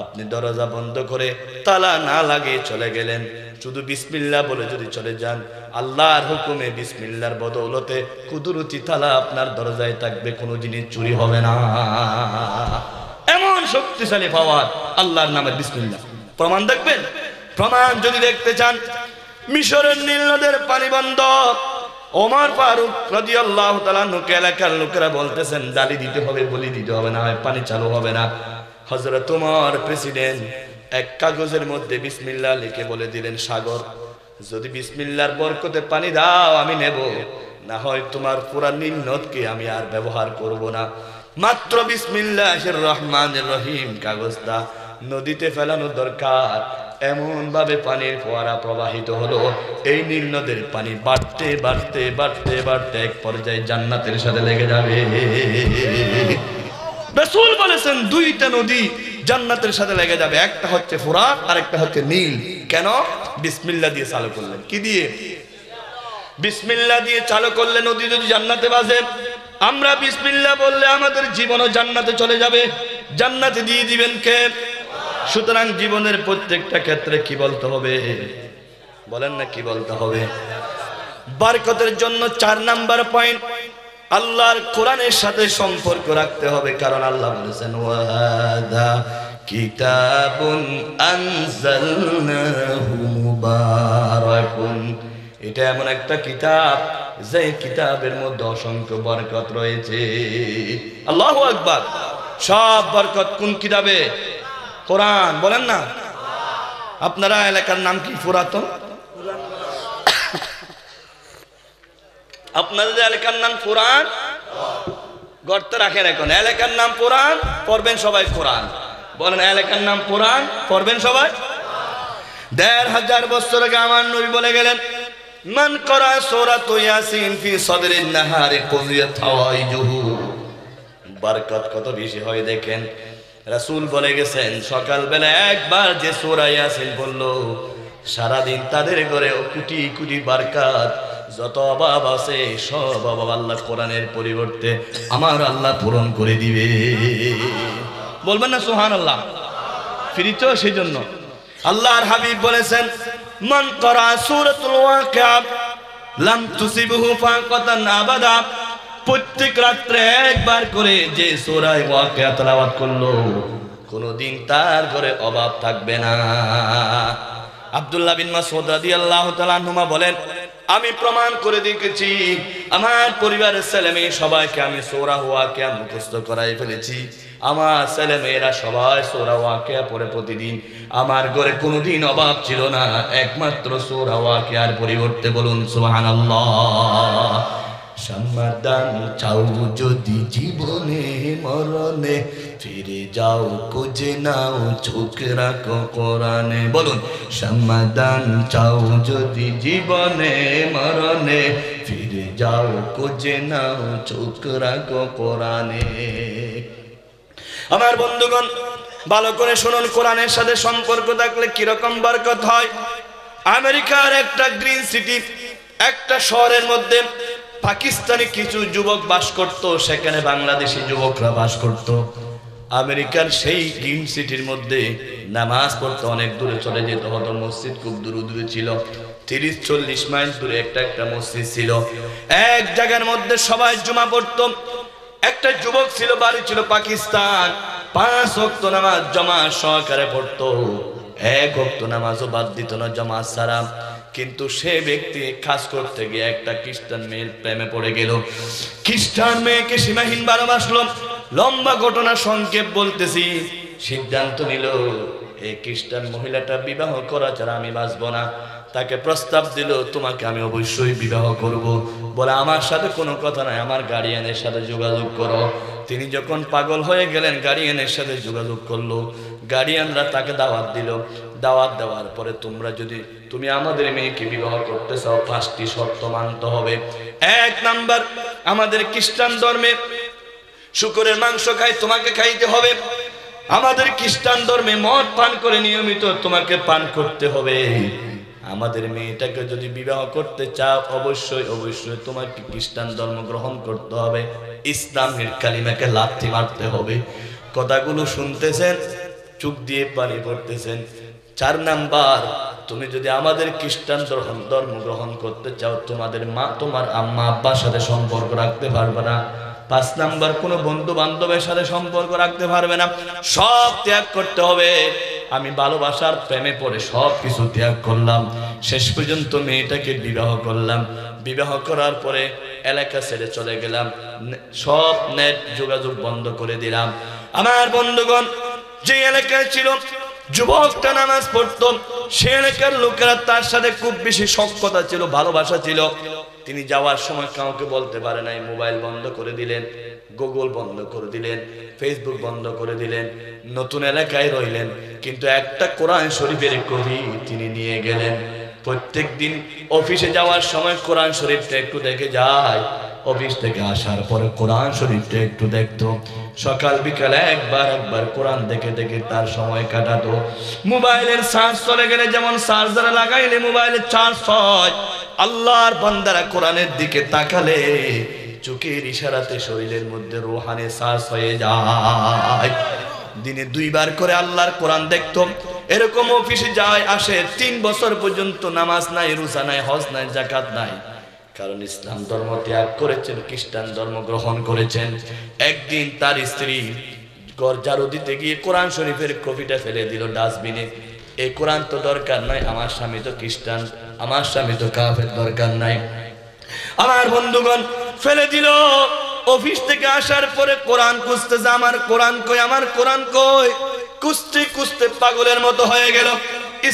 আপনি দরজা বন্ধ করে তালা না লাগিয়ে চলে গেলেন, শুধু বিসমিল্লাহ বলে যদি চলে যান, আল্লাহর হুকুমে বিসমিল্লাহর বদৌলতে কুদরতি তালা আপনার দরজায় থাকবে, কোনো জিনিস চুরি হবে না। এমন শক্তিশালী পাওয়ার আল্লাহর নামে বিসমিল্লাহ। প্রমাণ দেখবেন? প্রমাণ যদি দেখতে চান, মিশরের নীল নদের পানি বন্ধ। ওমর ফারুক রাদিয়াল্লাহু তাআলা আনহু এলাকার লোকেরা বলতেছেন, ডালি দিতে হবে, বলি দিতে হবে, না হয় পানি চালু হবে না। হযরত ওমর প্রেসিডেন্ট এক কাগজের মধ্যে বিসমিল্লাহ লিখে বলে দিলেন, সাগর যদি বিসমিল্লাহর বরকতে পানি দাও আমি নেব, না হয় তোমার পুরা নীল নদকে আমি আর ব্যবহার করব না। মাত্র বিসমিল্লাহির রহমানির রহিম কাগজটা নদীতে ফেলানো দরকার। এমন ভাবে পানির ফোয়ারা প্রবাহিত হলো, এই নীল নদের পানি বাড়তে বাড়তে বাড়তে বাড়তে এক পর্যায়ে জান্নাতের সাথে লেগে যাবে। রাসূল বলেছেন 2টা নদী জান্নাতের সাথে লেগে যাবে, একটা হচ্ছে ফোরাত আর একটা হচ্ছে নীল। কেন? বিসমিল্লাহ দিয়ে চালু করলেন। কি দিয়ে? বিসমিল্লাহ দিয়ে চালু করলে নদী যদি জান্নাতে বাজে, আমরা বিসমিল্লাহ বললে আমাদের জীবনও জান্নাতে চলে যাবে। জান্নাতে দিয়ে দিবেন কে? সুতরাং জীবনের প্রত্যেকটা ক্ষেত্রে কি বলতে হবে? বলেন না কি বলতে হবে? বরকতের জন্য 4 নাম্বার পয়েন্ট, আল্লাহর কোরআনের সাথে সম্পর্ক রাখতে হবে। কারণ আল্লাহ বলেছেন ওয়াদা কিতাবুন আনজালনাহু মুবারাকুন, এটা এমন একটা কিতাব যে কিতাবের মধ্যে অসংখ্য বরকত রয়েছে। আল্লাহু আকবার। সব বরকত কোন কিতাবে? কোরআন। বলেন না? আপনারা এলাকার নাম কি পুরাতন? আপনাদের এলাকার নাম কোরআন? গর্তে রাখেন এখন। এলাকার নাম কোরআন, পড়বেন সবাই কোরআন। বলেন এলাকার নাম কোরআন, পড়বেন সবাই। 1500 বছর আগে আমার নবী বলে গেলেন, মান করা সূরাতু ইয়াসিন ফি সাদরিন নাহারি কুযিয়াত হাওয়াইজুহু। বরকত কত বেশি হয় দেখেন। রাসূল বলে গেছেন, সকালবেলা একবার যে সূরা ইয়াসিন বললো, সারাদিন তাদের ঘরে কোটি কোটি বরকত, যত অভাব আছে সব অভাব আল্লাহ কোরআনের পরিবর্তে আমার আল্লাহ পূরণ করে দিবে। বলবেন না সুবহানাল্লাহ? ফ্রি তো, সেই জন্য আল্লাহর হাবিব বলেছেন, মান করা সূরাতুল ওয়াকিয়া লাম তুসিবহু ফাকাতান আবাদা। প্রত্যেক রাত্রে একবার করে যে সূরা ওয়াকিয়া তেলাওয়াত করলো, কোনদিন তার ঘরে অভাব থাকবে না। আব্দুল্লাহ বিন মাসউদ রাদিয়াল্লাহু তাআলা আনহুমা বলেন, আমি প্রমাণ করে দেখেছি, আমার পরিবারের ছেলেমেয়ে সবাইকে আমি সূরা ওয়াকিয়া মুখস্থ করাই ফেলেছি। আমার ছেলেমেয়েরা সবাই সূরা ওয়াকিয়া পড়ে প্রতিদিন। আমার ঘরে কোনোদিন অভাব ছিল না, একমাত্র সূরা ওয়াকিয়ার পরিবর্তে। বলুন সুবহানাল্লাহ। সমাধান চাও যদি জীবনে মরণে, ফিরে যাও খুঁজে নাও চোখ রাখো কোরআনে। বলুন সমাধান চাও যদি জীবনে মরণে, ফিরে যাও খুঁজে নাও চোখ রাখো কোরআনে। আমার বন্ধুগণ, ভালো করে শুনুন, কোরআনের সাথে সম্পর্ক থাকলে কিরকম বরকত হয়। আমেরিকার একটা গ্রিন সিটি, একটা শহরের মধ্যে পাকিস্তানি কিছু যুবক বাস করত, সেখানে বাংলাদেশি যুবকরা বাস করত। আমেরিকার সেই গ্রিন সিটির মধ্যে নামাজ পড়তে অনেক দূরে চলে যেত হতো। মসজিদ খুব দূরে দূরে ছিল, 30-40 মাইল দূরে একটা মসজিদ ছিল। এক জায়গার মধ্যে সবাই জুমা পড়ত। একটা যুবক ছিল, বাড়ি ছিল পাকিস্তান, 5 ওয়াক্ত নামাজ জমা সহকারে পড়তো। 1 ওয়াক্ত নামাজও বাদ দিত না জামাত ছাড়া। কিন্তু সে ব্যক্তি কাজ করতে গিয়ে একটা খ্রিস্টান মেয়ের প্রেমে পড়ে গেল। খ্রিস্টান মেয়েকে সীমাহীন ভালোবাসলো। লম্বা ঘটনা সংক্ষেপ বলতেছি। সিদ্ধান্ত নিল, এই খ্রিস্টান মহিলাটা বিবাহ করা ছাড়া আমি বাঁচবো না। তাকে প্রস্তাব দিল, তোমাকে আমি অবশ্যই বিবাহ করব। বলে আমার সাথে কোনো কথা নাই, আমার গার্ডিয়ানের সাথে যোগাযোগ করো। তিনি যখন পাগল হয়ে গেলেন, গার্ডিয়ানের সাথে যোগাযোগ করলো। গার্ডিয়ানরা তাকে দাওয়াত দিল। দাওয়াত দেওয়ার পরে, তুমি আমাদের মেয়েকে বিবাহ করতে চাও, 5টি শর্ত মানতে হবে। 1 নাম্বার, আমাদের খ্রিস্টান ধর্মে শুকরের মাংস খাই, তোমাকে খাইতে হবে। আমাদের খ্রিস্টান ধর্মে মদ পান করে নিয়মিত তোমাকে পান করতে হবে। আমাদের মেয়েটাকে যদি বিবাহ করতে চাও, অবশ্যই অবশ্যই তোমাকে খ্রিস্টান ধর্ম গ্রহণ করতে হবে, ইসলামের কালিমাকে লাথি মারতে হবে। কথাগুলো শুনতেছেন, চোখ দিয়ে পানি পড়তেছেন। 4 নাম্বার, তুমি যদি আমাদের খ্রিস্টান ধর্ম গ্রহণ করতে চাও, তোমার আম্মা আব্বার সাথে সম্পর্ক রাখতে পারবে না। 5 নাম্বার, কোনো বন্ধু বান্ধবের সাথে সম্পর্ক রাখতে পারবে না, সব ত্যাগ করতে হবে। আমি ভালোবাসার প্রেমে পড়ে সব কিছু ত্যাগ করলাম। শেষ পর্যন্ত মেয়েটাকে বিবাহ করলাম। বিবাহ করার পরে এলাকা ছেড়ে চলে গেলাম, সব নেট যোগাযোগ বন্ধ করে দিলাম। আমার বন্ধুগণ, যে এলাকায় ছিল যুবকটা নামাজ পড়তো, সে এলাকার লোকেরা তার সাথে খুব বেশি সখ্যতা ছিল, ভালোবাসা ছিল। তিনি যাওয়ার সময় কাউকে বলতে পারে নাই। মোবাইল বন্ধ করে দিলেন, গুগল বন্ধ করে দিলেন, ফেসবুক বন্ধ করে দিলেন। নতুন এলাকায় রইলেন, কিন্তু একটা কোরআন শরীফের কপি তিনি নিয়ে গেলেন। প্রত্যেক দিন অফিসে যাওয়ার সময় কোরআন শরীফটা একটু দেখে যায়। অফিস থেকে আসার পরে কোরআন শরীফটা একটু দেখতো। সকাল বিকাল একবার কোরআন দেখে দেখে তার সময় কাটাতো। মোবাইলের চার্জ চলে গেলে যেমন চার্জারে লাগাইলে মোবাইলের চার্জ হয়, আল্লাহর বান্দারা কোরআনের দিকে তাকালে চোখের ইশারাতে শরীরের মধ্যে রূহানি চার্জ হয়ে যায়। দিনে 2 বার করে আল্লাহর কোরআন দেখতো। এরকম অফিসে যায় আসে 3 বছর পর্যন্ত নামাজ নাই, রোজা নাই, হজ নাই, যাকাত নাই, কারণ ইসলাম ধর্ম ত্যাগ করেছেন, খ্রিস্টান ধর্ম গ্রহণ করেছেন। একদিন তার স্ত্রী ঘর ঝাড়ু দিতে গিয়ে কোরআন শরীফের কপিটা ফেলে দিল ডাস্টবিনে। এই কোরআন তো দরকার নাই, আমার স্বামী তো খ্রিস্টান, আমার স্বামী তো কাফের, দরকার নাই। আমার বন্ধুগণ ফেলে দিল। অফিস থেকে আসার পরে কোরআন খুঁজতেছে, আমার কোরআন কই, আমার কোরআন কই, খুঁজতে খুঁজতে পাগলের মতো হয়ে গেল।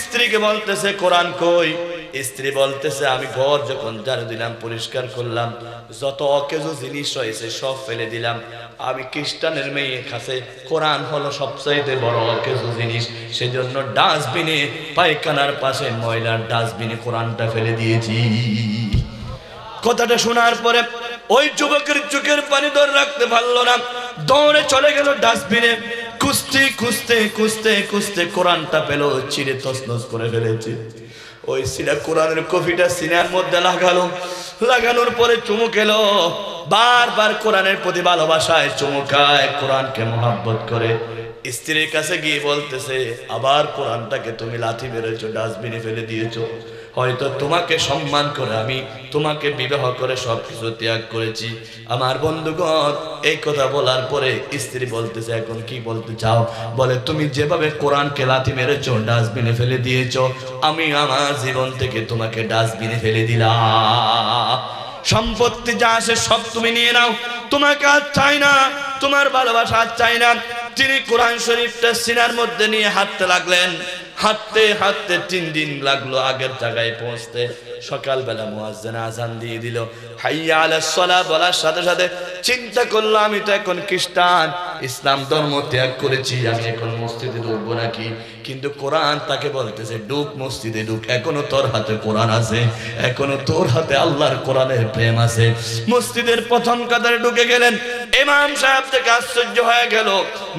স্ত্রীকে বলতেছে কোরআন কই, স্ত্রী বলতেছে আমি ঘর যখন ঝাড়ু দিলাম, পরিষ্কার করলাম, যত অকেজো জিনিস রয়েছে সব ফেলে দিলাম। আমি খ্রিস্টানের মেয়ের কাছে কোরআন হলো সবচাইতে বড় অকেজো জিনিস, সেজন্য ডাস্টবিনে, পায়খানার পাশে ময়লার ডাস্টবিনে কোরআনটা ফেলে দিয়েছি। কথাটা শোনার পরে ওই যুবকের চোখের পানি ধরে রাখতে পারলো না, দৌড়ে চলে গেল ডাস্টবিনে। খুঁজতে খুঁজতে খুঁজতে খুঁজতে কোরআনটা পেল, ছিঁড়ে তছনছ করে ফেলেছে। ওই সিনা কোরআনের কপিটা সিনার মধ্যে লাগালো, লাগানোর পরে চুমুক এলো। বারবার কোরআনের প্রতি ভালোবাসায় চুমুকায়, কোরআনকে মোহাব্বত করে। স্ত্রীর কাছে গিয়ে বলতেছে আবার কোরআনটাকে তুমি লাথি মেরেছো, ডাস্টবিনে ফেলে দিয়েছো। হয়তো তোমাকে সম্মান করে আমি তোমাকে বিবাহ করে সবকিছু ত্যাগ করেছি। আমার বন্ধুগণ এই কথা বলার পরে স্ত্রী বলতেছে এখন কি বলতে চাও? বলে তুমি যেভাবে কোরআনকে লাথি মেরেছো, ডাস্টবিনে ফেলে দিয়েছো, আমি আমার জীবন থেকে তোমাকে ডাস্টবিনে ফেলে দিলাম। সম্পত্তি যা আসে সব তুমি নিয়ে নাও, তোমাকে আর চাই না, তোমার ভালোবাসা আর চাই না। তিনি কোরআন শরীফটা সিনার মধ্যে নিয়ে হাঁটতে লাগলেন। হাঁটতে হাঁটতে 3 দিন লাগলো আগের জায়গায় পৌঁছতে। সকালবেলা মুয়াজ্জিন আযান দিয়ে দিল, হাইয়া আলাস সালাহ বলার সাথে সাথে চিন্তা করলো আমি তো এখন খ্রিস্টান, ইসলাম ধর্ম ত্যাগ করেছি, আমি এখন মসজিদে ঢুকবো নাকি? কিন্তু কোরআন তাকে বলতেছে ঢুক, মসজিদে ঢুক, এখনো তোর হাতে কোরআন আছে, এখনো তোর হাতে আল্লাহর কোরআনের প্রেম আছে। মসজিদের প্রথম কাতারে ঢুকে গেলেন। ইমাম সাহেব থেকে আশ্চর্য হয়ে গেল,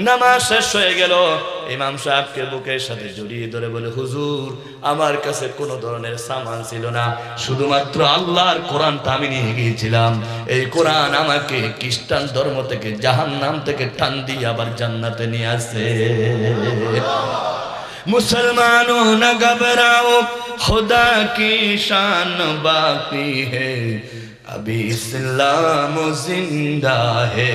নামাজ শেষ হয়ে গেল। ইমাম সাহেবকে বুকের সাথে জড়িয়ে ধরে বলে হুজুর আমার কাছে কোনো ধরনের সামান ছিল না, শুধুমাত্র আল্লাহর কোরআনটা আমি নিয়ে গিয়েছিলাম। এই কোরআন আমাকে খ্রিস্টান ধর্ম থেকে, জাহান্নাম থেকে টান দিয়ে আবার জান্নাতে নিয়ে আসে। मुसलमानों न घबराओ, खुदा की शान बाकी है, अभी इस्लाम जिंदा है,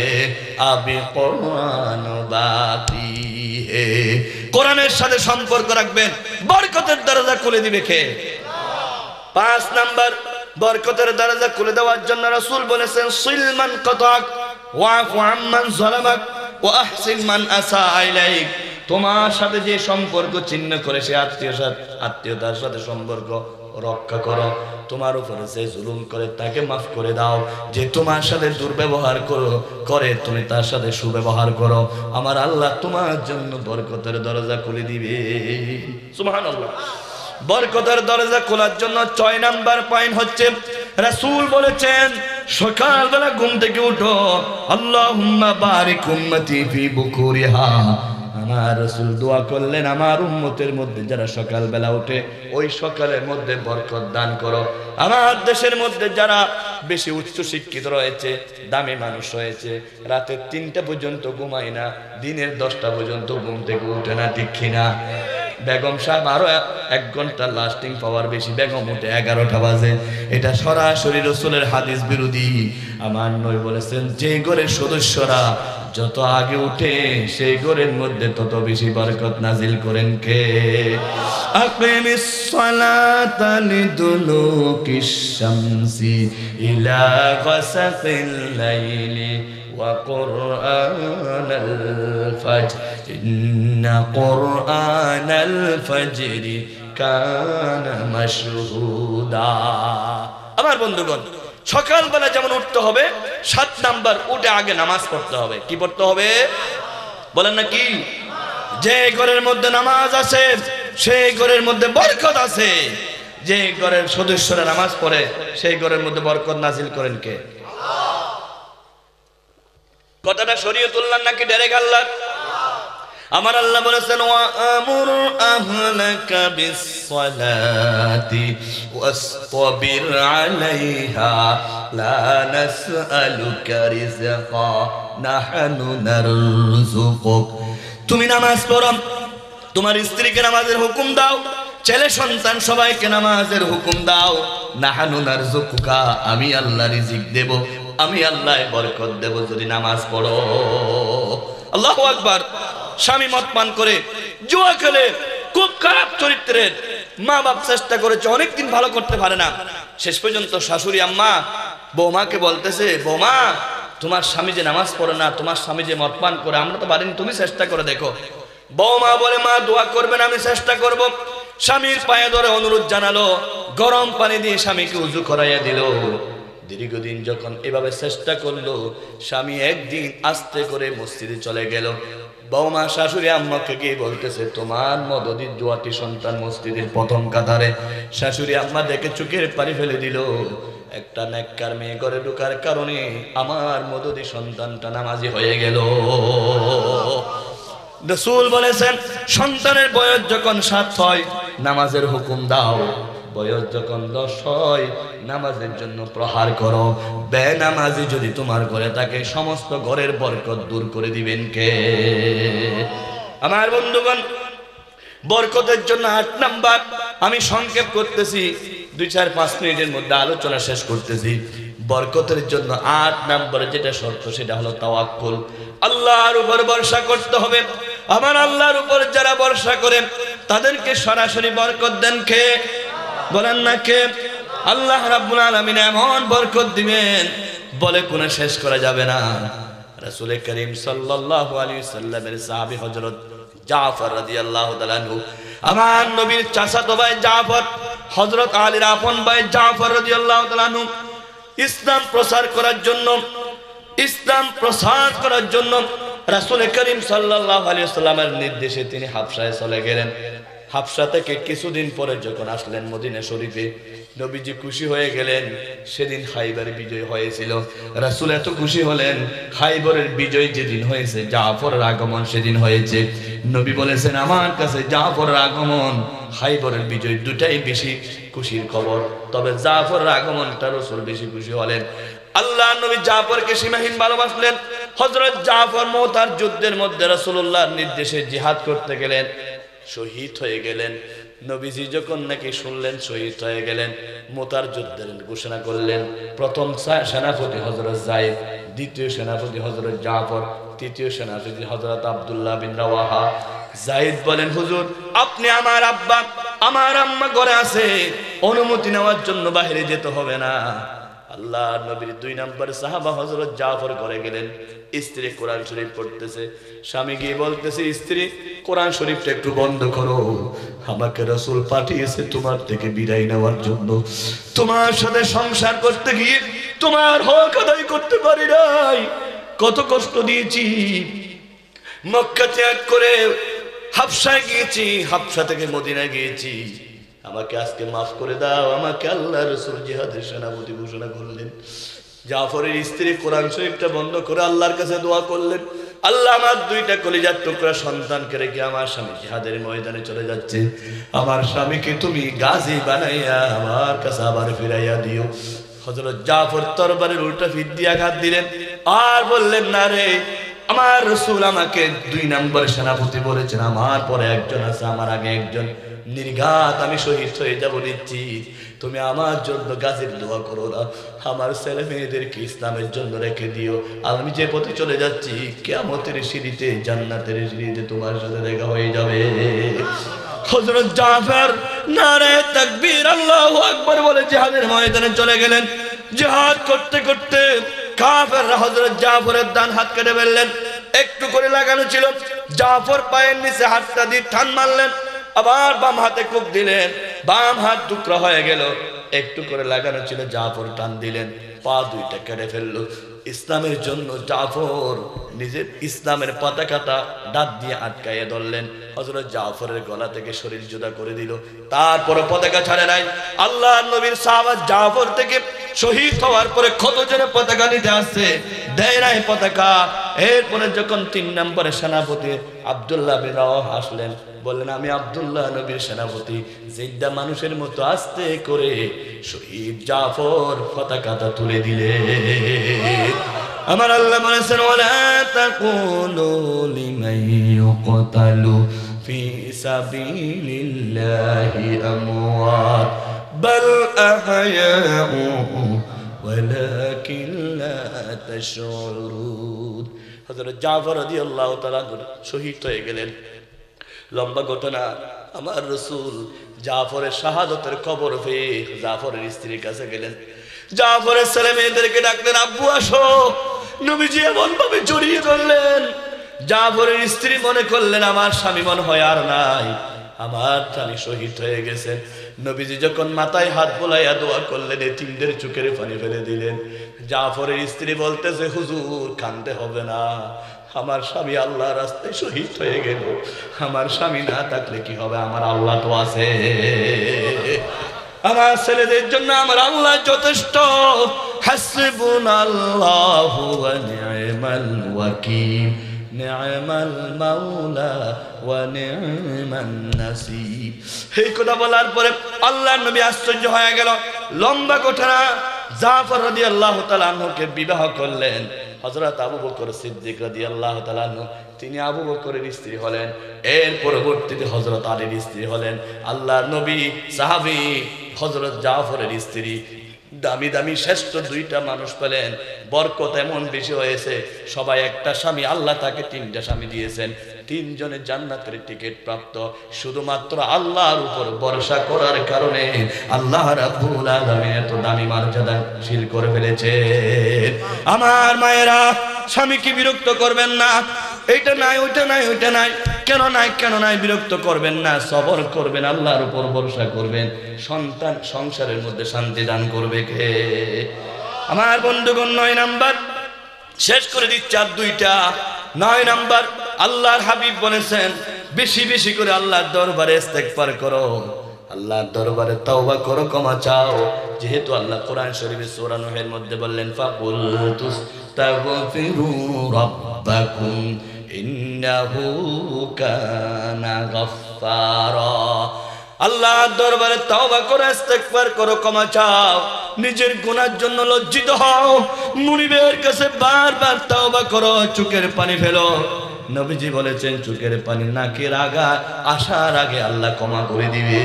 अभी कुरान बाकी है। কোরআনের সাথে সম্পর্ক রাখবেন, বরকতের দরজা খুলে দিবে কে? 5 নাম্বার বরকতের দরজা খুলে দেওয়ার জন্য রাসূল বলেছেন সিলমান কাতাক ওয়াফু আম্মান যালামাক ওয়া আহসিন মান আসা ইলাইক। তোমার সাথে যে সম্পর্ক ছিন্ন করে সে আত্মীয়তার সাথে সম্পর্ক রক্ষা করো। তোমার উপরে যে জুলুম করে তাকে মাফ করে দাও। যে তোমার সাথে দুর্ব্যবহার করে তুমি তার সাথে সুব্যবহার করো। আমার আল্লাহ তোমার জন্য বরকতের দরজা খুলে দিবে। সুবহানাল্লাহ। বরকতের দরজা খোলার জন্য 6 নাম্বার পয়েন্ট হচ্ছে রাসূল বলেছেন সকালবেলা ঘুম থেকে উঠো, আল্লাহুম্মা বারিক উম্মতি ফি বুকুরিহা। আমার রাসূল দোয়া করলেন আমার উম্মতের মধ্যে যারা সকালবেলা ওঠে ওই সকালের মধ্যে বরকত দান করো। আমার দেশের মধ্যে যারা বেশি উচ্চ শিক্ষিত রয়েছে, দামি মানুষ রয়েছে, রাতে 3টা পর্যন্ত ঘুমায় না, দিনের 10টা পর্যন্ত ঘুম থেকে উঠে না, ঠিক কিনা? বেগম সাহেব আরো 1 ঘন্টা লাস্টিং পাওয়ার বেশি, বেগম উঠে 11টা বাজে। এটা সরাসরি রাসূলের হাদিস বিরোধী। আমার নবী বলেছেন যে ঘরের সদস্যরা যত আগে উঠে সেই ঘরের মধ্যে তত বেশি বরকত নাজিল করেন কে? আকিমিস সালাতা লিদুলুকিশ শামসি ইলা গাসাকিল লাইলি ওয়া কুরআনাল ফাজর ইন্না কুরআনাল ফাজরি কানা মাশহুদা। আমার বন্ধুগণ সকালবেলা যেমন উঠতে হবে, 7 নাম্বার উঠে আগে নামাজ পড়তে হবে। কি পড়তে হবে বলেন না কি? যে ঘরের মধ্যে নামাজ আছে সেই ঘরের মধ্যে বরকত আছে। যে ঘরের সদস্যরা নামাজ পড়ে সেই ঘরের মধ্যে বরকত নাজিল করেন কে? কথাটা শরীয়তুল্লাহ নাকি ডাইরেক্ট আল্লাহ? আমার আল্লাহ বলেছেন ওয়া আমুর আহলাকা বিসসালাতি ওয়াসতাবির আলাইহা লা নাসআলুকা রিজকা নাহনু নারযুকুক। তুমি নামাজ পড়ো, তোমার স্ত্রীকে নামাজের হুকুম দাও, ছেলে সন্তান সবাইকে নামাজের হুকুম দাও। নাহানু নারযুকুকা, আমি আল্লাহ রিজিক দেব, আমি আল্লাহ বরকত দেব যদি নামাজ পড়ো। আল্লাহু আকবার। স্বামী মদ পান করে, জুয়া খেলে, খুব খারাপ চরিত্রের, মা বাপ চেষ্টা করেছে, অনেকদিন ভালো করতে পারে না। শেষ পর্যন্ত শাশুড়ি আম্মা বৌমাকে বলতেছে, বৌমা তোমার স্বামী যে নামাজ পড়ে না, তোমার স্বামী যে মদ পান করে, আমরা তো পারিনি, তুমি চেষ্টা করে দেখো। বৌমা বলে, মা দোয়া করবেন, আমি চেষ্টা করব। স্বামীর পায়ে ধরে অনুরোধ জানালো, গরম পানি দিয়ে স্বামীকে উজু করাইয়া দিল। দীর্ঘদিন যখন এভাবে চেষ্টা করলো, স্বামী একদিন আস্তে করে মসজিদে চলে গেল। বৌমা শাশুড়ি আম্মাকে গিয়ে বলতেছে, তোমার মদদির জুয়াটি সন্তান মসজিদের প্রথম কাতারে। শাশুড়ি আম্মা দেখে চোখের পানি ফেলে দিল, একটা নেককার মেয়ে ঘরে ঢোকার কারণে আমার মদদি সন্তানটা নামাজি হয়ে গেল। রাসূল বলেছেন, সন্তানের বয়স যখন 7 হয় নামাজের হুকুম দাও, বয়স যখন 10 হয় নামাজের জন্য প্রহার করো। বেনামাজি যদি তোমার ঘরে থাকে, সমস্ত ঘরের বরকত দূর করে দিবেন কে? আমার বন্ধুগণ, বরকতের জন্য 8 নাম্বার, আমি সংক্ষেপ করতেছি, 2-4-5 মিনিটের মধ্যে আলোচনা শেষ করতেছি। বরকতের জন্য 8 নম্বরে যেটা শর্ত, সেটা হলো তাওয়াক্কুল। আল্লাহর উপর ভরসা করতে হবে। আমার আল্লাহর উপর যারা ভরসা করেন তাদেরকে সরাসরি বরকত দেন কে? বলেন না কে? আল্লাহ রাব্বুল আলামিন এমন বরকত দিবেন বলে কোনো শেষ করা যাবে না। রাসূল করিম সাল্লাল্লাহু আলাইহি ওয়াসাল্লামের সাহাবী হযরত জাফর রাদিয়াল্লাহু তাআলা আনহু, আমার নবীর চাচাতো ভাই জাফর, হযরত আলীর আপন ভাই জাফর রাদিয়াল্লাহু তাআলা আনহু, ইসলাম প্রচার করার জন্য রাসূল করিম সাল্লাল্লাহু আলাইহি ওয়াসাল্লামের নির্দেশে তিনি হাবশায় চলে গেলেন। হাবশা থেকে কিছুদিন পরে যখন আসলেন মদিনা শরীফে, নবীজি খুশি হয়ে গেলেন। সেদিন খাইবার বিজয় হয়েছিল। রাসূল এত খুশি হলেন, খাইবরের বিজয় যেদিন হয়েছে, জাফরের আগমন সেদিন হয়েছে। নবী বলেছেন, আমার কাছে জাফরের আগমন, খাইবরের বিজয় দুটাই বেশি খুশির খবর, তবে জাফরের আগমনটা রাসূল বেশি খুশি হলেন। আল্লাহ নবী জাফরকে সীমাহীন ভালোবাসলেন। হযরত জাফর মুতার যুদ্ধের মধ্যে রাসূলুল্লাহর নির্দেশে জিহাদ করতে গেলেন, শহীদ হয়ে গেলেন। নবীজি যখন নাকি শুনলেন শহীদ হয়ে গেলেন, মুতার যুদ্ধের ঘোষণা করলেন। প্রথম সেনাপতি হযরত যায়েদ, দ্বিতীয় সেনাপতি হযরত জাফর, তৃতীয় সেনাপতি হযরত আব্দুল্লাহ বিন রাওয়াহা। যায়েদ বলেন, হুজুর আপনি আমার আব্বা, আমার আম্মা ঘরে আছে, অনুমতি নেওয়ার জন্য বাইরে যেতে হবে না। আল্লাহ নবীর 2 নম্বর সাহাবা হযরত জাফর ঘরে গেলেন। স্ত্রী কোরআন শরীফ পড়তেছে। স্বামী গিয়ে বলতেছে, স্ত্রী কোরআন শরীফটা একটু বন্ধ করো, আমাকে রাসূল পাঠিয়েছে তোমার থেকে বিদায় নেওয়ার জন্য। তোমার সাথে সংসার করতে গিয়ে তোমার হক আদায় করতে পারি নাই, কত কষ্ট দিয়েছি। মক্কা ত্যাগ করে হাবশায় গিয়েছি, হাবশা থেকে মদিনায় গিয়েছি, আমাকে আজকে মাফ করে দাও। আমাকে আল্লাহ রাসূল জিহাদের সেনাপতি ঘোষণা করলেন। জাফরের স্ত্রী কোরআন শরীফটা বন্ধ করে আল্লাহর কাছে দোয়া করলেন, আল্লাহ আমার 2টা কলিজার টুকরা সন্তানকে রেখে আমার স্বামী জিহাদের ময়দানে চলে যাচ্ছে, আমার স্বামীকে তুমি গাজী বানাইয়া আমার কাছে আবার ফিরাইয়া দিও। হযরত জাফর তরবারির উল্টা ফির দিয়ে আঘাত দিলেন, আর বললেন, না রে, আমার রাসূল আমাকে 2 নম্বর সেনাপতি বলেছেন, আমার পরে একজন আছে, আমার আগে একজন, নির্ঘাত আমি শহীদ হয়ে যাব দিচ্ছি, তুমি আমার জন্য গাজীর দোয়া করো না, আমার ছেলে মেয়েদেরকে ইসলামের জন্য রেখে দিও। আমি যে পথে চলে যাচ্ছি, কিয়ামতের সিঁড়িতে, জান্নাতের সিঁড়িতে তোমার সাথে দেখা হয়ে যাবে। হযরত জাফর নারে তাকবীর, আল্লাহু আকবার বলে জিহাদের ময়দানে চলে গেলেন। জিহাদ করতে করতে কাফেররা হযরত জাফরের ডান হাত কেটে ফেললেন। একটু করে লাগানো ছিল, জাফর পায়ের নিচে হাতটা দিয়ে টান মারলেন, আবার বাম হাতে কুপ দিলেন, বাম হাত টুকরা হয়ে গেল। একটু করে লাগানো ছিল, জাফর টান দিলেন, পা 2টা কেটে ফেললো। ইসলামের জন্য জাফর নিজের ইসলামের পতাকাটা দাঁত দিয়ে আটকাইয়ে ধরলেন। হযরত জাফরের গলা থেকে শরীর জুদা করে দিল, তারপরে পতাকা ছাড়ে নাই। আল্লাহর নবীর সাহাবা জাফর থেকে শহীদ হওয়ার পরে কতজনে পতাকা নিতে আসছে, দেয় নাই পতাকা। এরপরে যখন 3 নম্বরের সেনাপতি আব্দুল্লাহ বিন রাওয়াহা আসলেন, বললেন, আমি আব্দুল্লাহ নবীর সেনাপতি। জিদ্দা মানুষের মতো আস্তে করে শহীদ জাফর পতাকাটা তুলে দিলেন। আমার আল্লাহ বলেছেন, ওয়ালা তাকুলু লিমান ইউকতালু في سبيل الله أموات بل أحياء ولكن لا تشعرون হযরত জাফর রাদিয়াল্লাহু তাআলা শহীদ হয়ে গেলেন। লম্বা ঘটনা। আমার রাসূল জাফরের শাহাদাতের খবর পেয়ে জাফরের স্ত্রীর কাছে গেলেন। জাফরের ছেলে মেয়েদেরকে ডাকলেন, আব্বু আসো। নবীজি এমন ভাবে জড়িয়ে ধরলেন, জাফরের স্ত্রী মনে করলেন আমার স্বামী মনে হয় আর নাই, আমার স্বামী শহীদ হয়ে গেছেন। নবীজি যখন মাথায় হাত বোলাইয়া দোয়া করলেন, এতিমদের চোখের পানি ফেলে দিলেন। জাফরের স্ত্রী বলতেছে, হুজুর কাঁদতে হবে না, আমার স্বামী আল্লাহর রাস্তায় শহীদ হয়ে গেল, আমার স্বামী না থাকলে কি হবে, আমার আল্লাহ তো আছে, আমার ছেলেদের জন্য আমার আল্লাহ যথেষ্ট। হাসবুনাল্লাহু ওয়া নি'মাল ওয়াকিল নি'মাল মাওলা ওয়া নি'মান নাসির। এই কথা বলার পরে আল্লাহর নবী আশ্চর্য হয়ে গেল। লম্বা ঘটনা। জাফর রাদিয়াল্লাহু তাআলা আনহুকে বিবাহ করলেন হযরত আবু বকর সিদ্দিক রাদিয়াল্লাহু তাআলা আনহু। তিনি আবু বকরের স্ত্রী হলেন। এর পরবর্তীতে হযরত আলীর স্ত্রী হলেন আল্লাহর নবী সাহাবী হযরত জাফরের স্ত্রী। দামি দামি শ্রেষ্ঠ দুইটা মানুষ পেলেন। বরকত এমন বেশি হয়েছে, সবাই একটা স্বামী, আল্লাহ তাকে তিনটা স্বামী দিয়েছেন। তিনজনের জান্নাতের টিকিট প্রাপ্ত। শুধুমাত্র আল্লাহর উপর ভরসা করার কারণে আল্লাহ রাব্বুল আলামিন এত দামি মর্যাদাশীল করে ফেলেছে। আমার মায়েরা, স্বামীকে বিরক্ত করবেন না, এইটা নাই ওইটা নাই ওইটা নাই, কেন নাই কেন নাই বিরক্ত করবেন না, সবর করবেন, আল্লাহর উপর ভরসা করবেন। সন্তান সংসারের মধ্যে শান্তি দান করবে কে? আমার বন্ধুগণ, 9 নাম্বার শেষ করে দিচ্ছে আর দুইটা। 9 নাম্বার, আল্লাহর হাবিব বলেছেন বেশি বেশি করে আল্লাহর দরবারে ইস্তেগফার করো, আল্লাহর দরবারে তওবা করো, ক্ষমা চাও। যেহেতু আল্লাহ কোরআন শরীফে সূরা নূহের মধ্যে বললেন, ফাকুল তুস্তাগফিরু রাব্বাকুম ইন্নাহু কানা গাফফারা। আল্লাহর দরবারে তওবা করো, ইস্তেগফার করো, ক্ষমা চাও, নিজের গুনার জন্য লজ্জিত হও, মুনিবের কাছে বারবার তওবা করো, চোখের পানি ফেলো। নবীজি বলেছেন চোখের পানি নাকের আগা আসার আগে আল্লাহ ক্ষমা করে দিবে।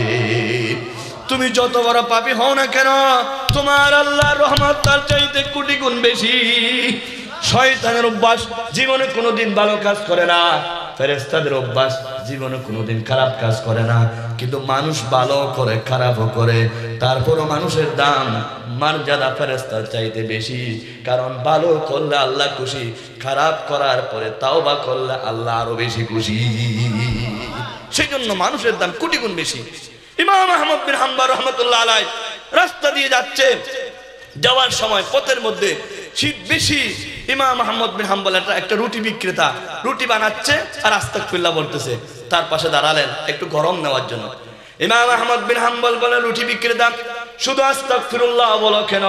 তুমি যত বড় পাপী হও না কেন, তোমার আল্লাহর রহমত তার চাইতে কোটি গুণ বেশি। শয়তানের অভ্যাস জীবনে কোনোদিন ভালো কাজ করে না, ফেরেশতাদের অভ্যাস জীবনে কোনোদিন খারাপ কাজ করে না, কিন্তু মানুষ ভালো করে খারাপও করে, তারপরও মানুষের দাম মর্যাদা ফেরেশতার চাইতে বেশি। কারণ ভালো করলে আল্লাহ খুশি, খারাপ করার পরে তাওবা করলে আল্লাহ আরো বেশি খুশি। সেই জন্য মানুষের দাম কোটি গুণ বেশি। ইমাম আহমদ বিন হাম্বল রাহমাতুল্লাহ আলাইহি রাস্তা দিয়ে যাচ্ছে, যাওয়ার সময় পথের মধ্যে শীত বেশি। ইমাম আহমদ বিন হাম্বল একটা রুটি বিক্রেতা রুটি বানাচ্ছে আর আস্তাগফিরুল্লাহ বলতেছে, তার পাশে দাঁড়ালেন একটু গরম নেওয়ার জন্য। ইমাম আহমদ বিন হাম্বল বলে, রুটি বিক্রেতা শুধু আস্তাগফিরুল্লাহ বলো কেন?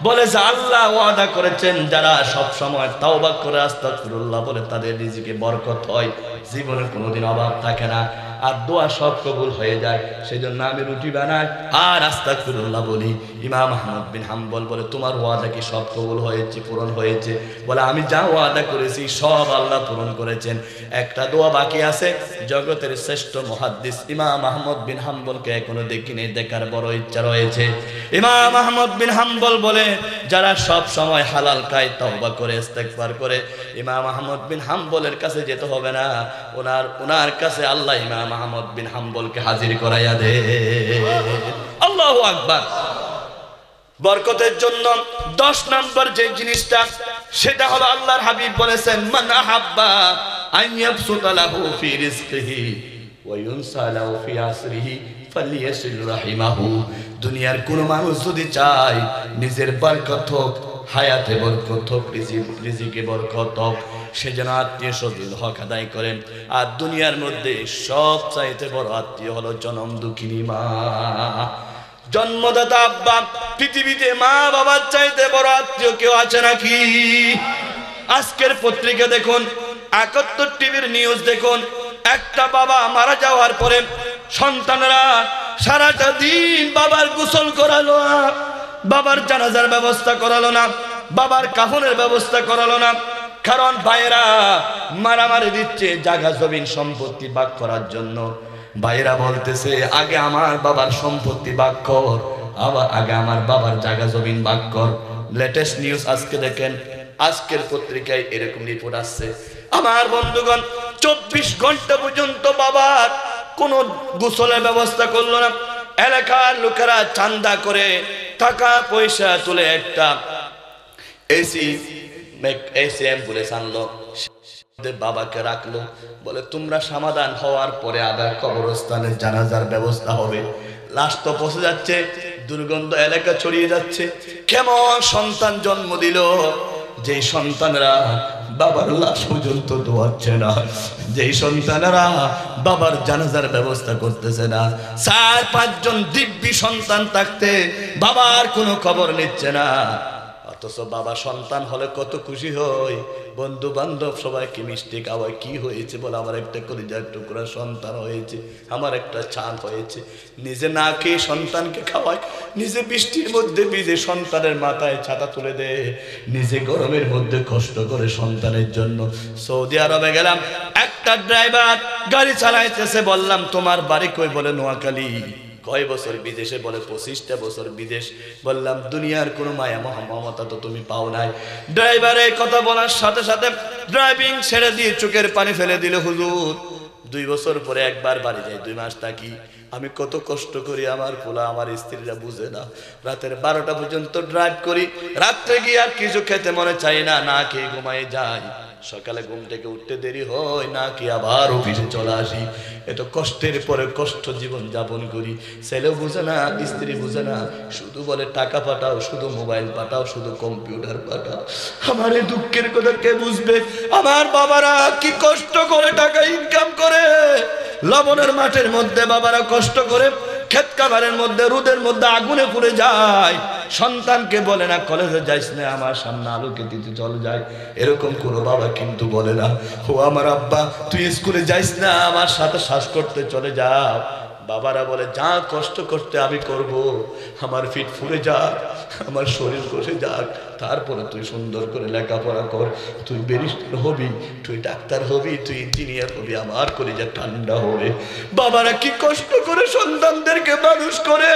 বলে যে আল্লাহ ওয়াদা করেছেন যারা সব সময় তাওবা করে আস্তাগফিরুল্লাহ বলে তাদের রিজিকে বরকত হয়, জীবনে কোনোদিন অভাব থাকে না, আর দোয়া সব কবুল হয়ে যায়। সেজন্য আমি রুটি বানাই আর আস্তাগফিরুল্লাহ বলি। ইমাম আহমদ বিন হাম্বল বলে, তোমার ওয়াদা কি সব কবুল হয়েছে, পূরণ হয়েছে? বলে, আমি যা ওয়াদা করেছি সব আল্লাহ পূরণ করেছেন, একটা দোয়া বাকি আছে। জগতের শ্রেষ্ঠ মুহাদ্দিস ইমাম আহমদ বিন হাম্বলকে এখনো দেখিনি, দেখার বড় ইচ্ছা রয়েছে। ইমাম আহমদ বিন হাম্বল বলে, যারা সব সময় হালাল খায়, তওবা করে, ইস্তেগফার করে, ইমাম আহমদ বিন হাম্বলের কাছে যেতে হবে না, ওনার কাছে আল্লাহ ইমাম আহমদ বিন হাম্বলকে হাজির করাইয়া দে। আল্লাহু আকবার। বরকতের জন্য 10 নম্বর যে জিনিসটা, সেটা হলো আল্লাহর হাবিব বলেছেন, মান আহাব্বা আন ইয়াবসুতা লাহু ফি রিজকিহি ওয়া ইউনসা লাহু ফি আসরিহি ফালিয়াসিল রাহিমাহু। দুনিয়ার কোন মানুষ যদি চায় নিজের বরকত হোক, হায়াতে বরকত হোক, রিজিকে বরকত হোক, সে যেন আত্মীয় স্বজন হক আদায় করেন। আর দুনিয়ার মধ্যে সব চাইতে বড় আত্মীয় হলো জনম দুঃখিনী মা, জন্মদাতা আব্বা। পৃথিবীতে মা বাবার চাইতে বড় আত্মীয় কেউ আছে নাকি? আজকের পত্রিকা দেখুন, 71 টিভির নিউজ দেখুন, একটা বাবা মারা যাওয়ার পরে সন্তানরা সারাটা দিন বাবার গোসল করালো না, বাবার জানাজার ব্যবস্থা করালো না, বাবার কাফনের ব্যবস্থা করালো না, কারণ ভাইরা মারামারি দিচ্ছে জায়গা জমিন সম্পত্তি ভাগ করার জন্য। ভাইরা বলতেছে আগে আমার বাবার সম্পত্তি ভাগ কর, আবার আগে আমার বাবার জায়গা জমিন ভাগ কর। লেটেস্ট নিউজ আজকে দেখেন, আজকের পত্রিকায় এরকম রিপোর্ট আসছে। আমার বন্ধুগণ 24 ঘন্টা পর্যন্ত বাবার কোনো গোসলের ব্যবস্থা করলো না। এলাকার লোকেরা চান্দা করে টাকা পয়সা তুলে একটা এসি অ্যাম্বুলেন্স আনলো, বাবাকে রাখলো, বলে তোমরা সমাধান হওয়ার পরে আবার কবরস্থানে জানাজার ব্যবস্থা হবে। লাশ তো পৌঁছে যাচ্ছে, দুর্গন্ধ এলাকা ছড়িয়ে যাচ্ছে। কেমন সন্তান জন্ম দিল যেই সন্তানরা বাবার লাশ পর্যন্ত ধোয়াচ্ছে না, যেই সন্তানেরা বাবার জানাজার ব্যবস্থা করতেছে না। 4-5 জন দিব্যি সন্তান থাকতে বাবার কোনো খবর নিচ্ছে না। অথচ বাবা সন্তান হলে কত খুশি হয়, বন্ধু বান্ধব সবাইকে মিষ্টি খাওয়ায়। কি হয়েছে বলে, আমার একটা কলিজার টুকরা সন্তান হয়েছে, আমার একটা চাঁদ হয়েছে। নিজে না খেয়ে সন্তানকে খাওয়ায়, নিজে বৃষ্টির মধ্যে ভিজে সন্তানের মাথায় ছাতা তুলে দেয়, নিজে গরমের মধ্যে কষ্ট করে সন্তানের জন্য। সৌদি আরবে গেলাম, একটা ড্রাইভার গাড়ি চালাইতেছে, বললাম তোমার বাড়ি কই? বলে নোয়াখালী। কয় বছর বিদেশে? বলে 25টা বছর বিদেশ। বললাম দুনিয়ার কোনো মায়া মমতা তো তুমি পাও নাই। ড্রাইভারের কথা বলার সাথে সাথে ড্রাইভিং ছেড়ে দিয়ে চোখের পানি ফেলে দিল। হুজুর 2 বছর পরে একবার বাড়ি যাই, 2 মাস থাকি। আমি কত কষ্ট করি, আমার পোলা আমার স্ত্রীরা বুঝে না। রাতের 12টা পর্যন্ত ড্রাইভ করি, রাত্রে গিয়ে আর কিছু খেতে মনে চাই না, না খেয়ে ঘুমাই যাই। সকালে ঘুম থেকে উঠতে দেরি হয়, না কি আবার অফিসে চলে আসি। এত কষ্টের পরে কষ্ট জীবন যাপন করি। ছেলেও বুঝে না, স্ত্রী বুঝে না, শুধু বলে টাকা পাঠাও, শুধু মোবাইল পাঠাও, শুধু কম্পিউটার পাঠাও। আমার এই দুঃখের কথা কে বুঝবে? আমার বাবারা কি কষ্ট করে টাকা ইনকাম করে, লবণের মাঠের মধ্যে বাবারা কষ্ট করে, ক্ষেত খাবারের মধ্যে রোদের মধ্যে আগুনে পুড়ে যায়। সন্তানকে বলে না কলেজে যাইস না, আমার সামনে আলোকে দিতে চলে যায়। এরকম কোনো বাবা কিন্তু বলে না, ও আমার আব্বা তুই স্কুলে যাইস না, আমার সাথে শ্বাস করতে চলে যাও। বাবারা বলে যা কষ্ট করতে আমি করব, আমার ফিট ফুলে যাক, আমার শরীর বসে যাক, তারপরে তুই সুন্দর করে লেখাপড়া কর, তুই ব্যারিস্টার হবি, তুই ডাক্তার হবি, তুই ইঞ্জিনিয়ার হবি, আমার কলিজা ঠান্ডা হবে। বাবারা কি কষ্ট করে সন্তানদেরকে মানুষ করে।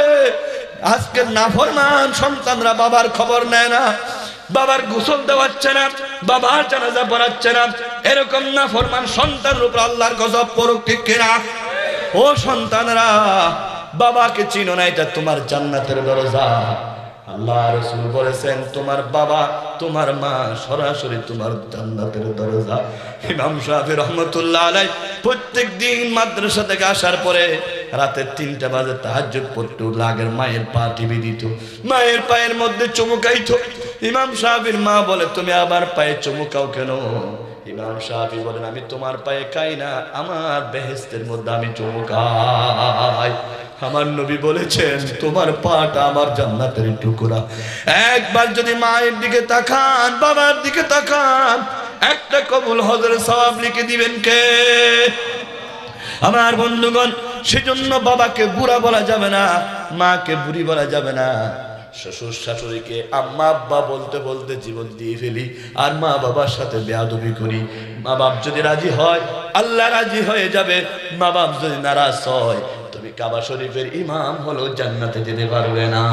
আজকের নাফরমান সন্তানরা বাবার খবর নেয় না, বাবার গোসল দেওয়াচ্ছে না, বাবার জানাজা পড়াচ্ছে না। এরকম নাফরমান সন্তানের উপর আল্লাহর গজব পড়ুক, ঠিক কিনা? ও সন্তানরা, বাবাকে চিনো না, এটা তোমার জান্নাতের দরজা। আল্লাহ রাসূল বলেছেন তোমার বাবা তোমার মা সরাসরি তোমার জান্নাতের দরজা। ইমাম শাফি রহমাতুল্লাহ আলাইহি প্রত্যেক দিন মাদ্রাসা থেকে আসার পরে রাতে 3টা বাজে তাহাজ্জুদ পড়তে লাগের মায়ের পা টিপে দিত, মায়ের পায়ের মধ্যে চুমুকাইতো। ইমাম শাফির মা বলে তুমি আবার পায়ে চুমুকাও কেন? ইমাম শাফি বলেন আমি তোমার পায়ে খাই না, আমার বেহেশতের মধ্যে আমি চুমুকাই। আমার নবী বলেছেন তোমার পাটা আমার জান্নাতের টুকরা। একবার যদি মায়ের দিকে তাকান, বাবার দিকে তাকান, একটা কবুল হজের সওয়াব লিখে দিবেন কে? আমার বন্ধুগণ, সেজন্য বাবাকে বুড়া বলা যাবে না, মাকে বুড়ি বলা যাবে না। শ্বশুর শাশুড়িকে আম্মা আব্বা বলতে বলতে জীবন দিয়ে ফেলি, আর মা বাবার সাথে বেয়াদবি করি। মা বাপ যদি রাজি হয় আল্লাহ রাজি হয়ে যাবে, মা বাপ যদি নারাজ হয় তুমি কাবা শরীফের ইমাম হলো জান্নাতে যেতে পারবে না।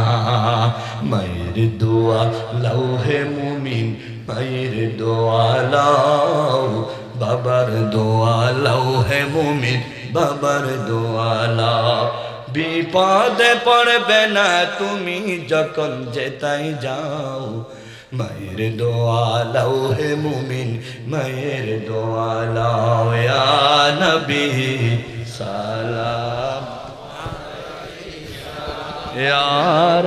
মায়ের দোয়া লাউহে মুমিন, মায়ের দোয়া লাও, বাবার দোয়া লাউহে মুমিন, বাবার দোয়া লাও। বিপদে পড়বে না তুমি যখন যেতাই যাও, মায়ের দোয়া লাউহে মুমিন, মায়ের দোয়া লাও। ইয়া নবী সালাম ইয়া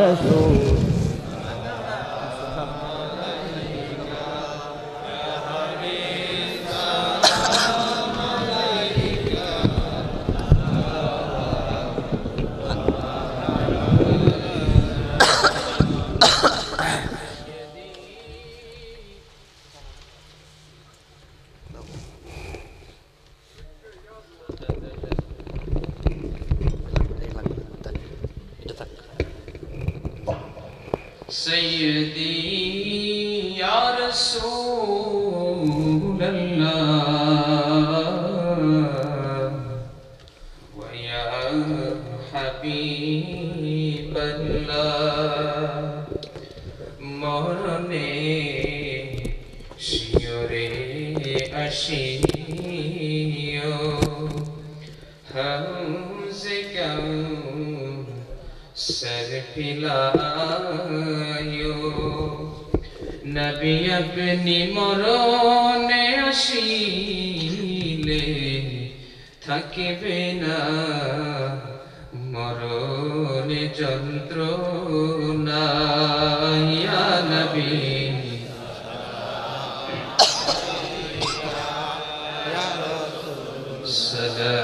রাসূল سيدي يا رسول হাবিবাল্লাহ মরণে শিয়রে আসিও হাউজে কাউসার পিলায়ো নবী আপনি মরণে আসিলে থাকিবে না মরণে যন্ত্রণা ইয়া নবী সালাম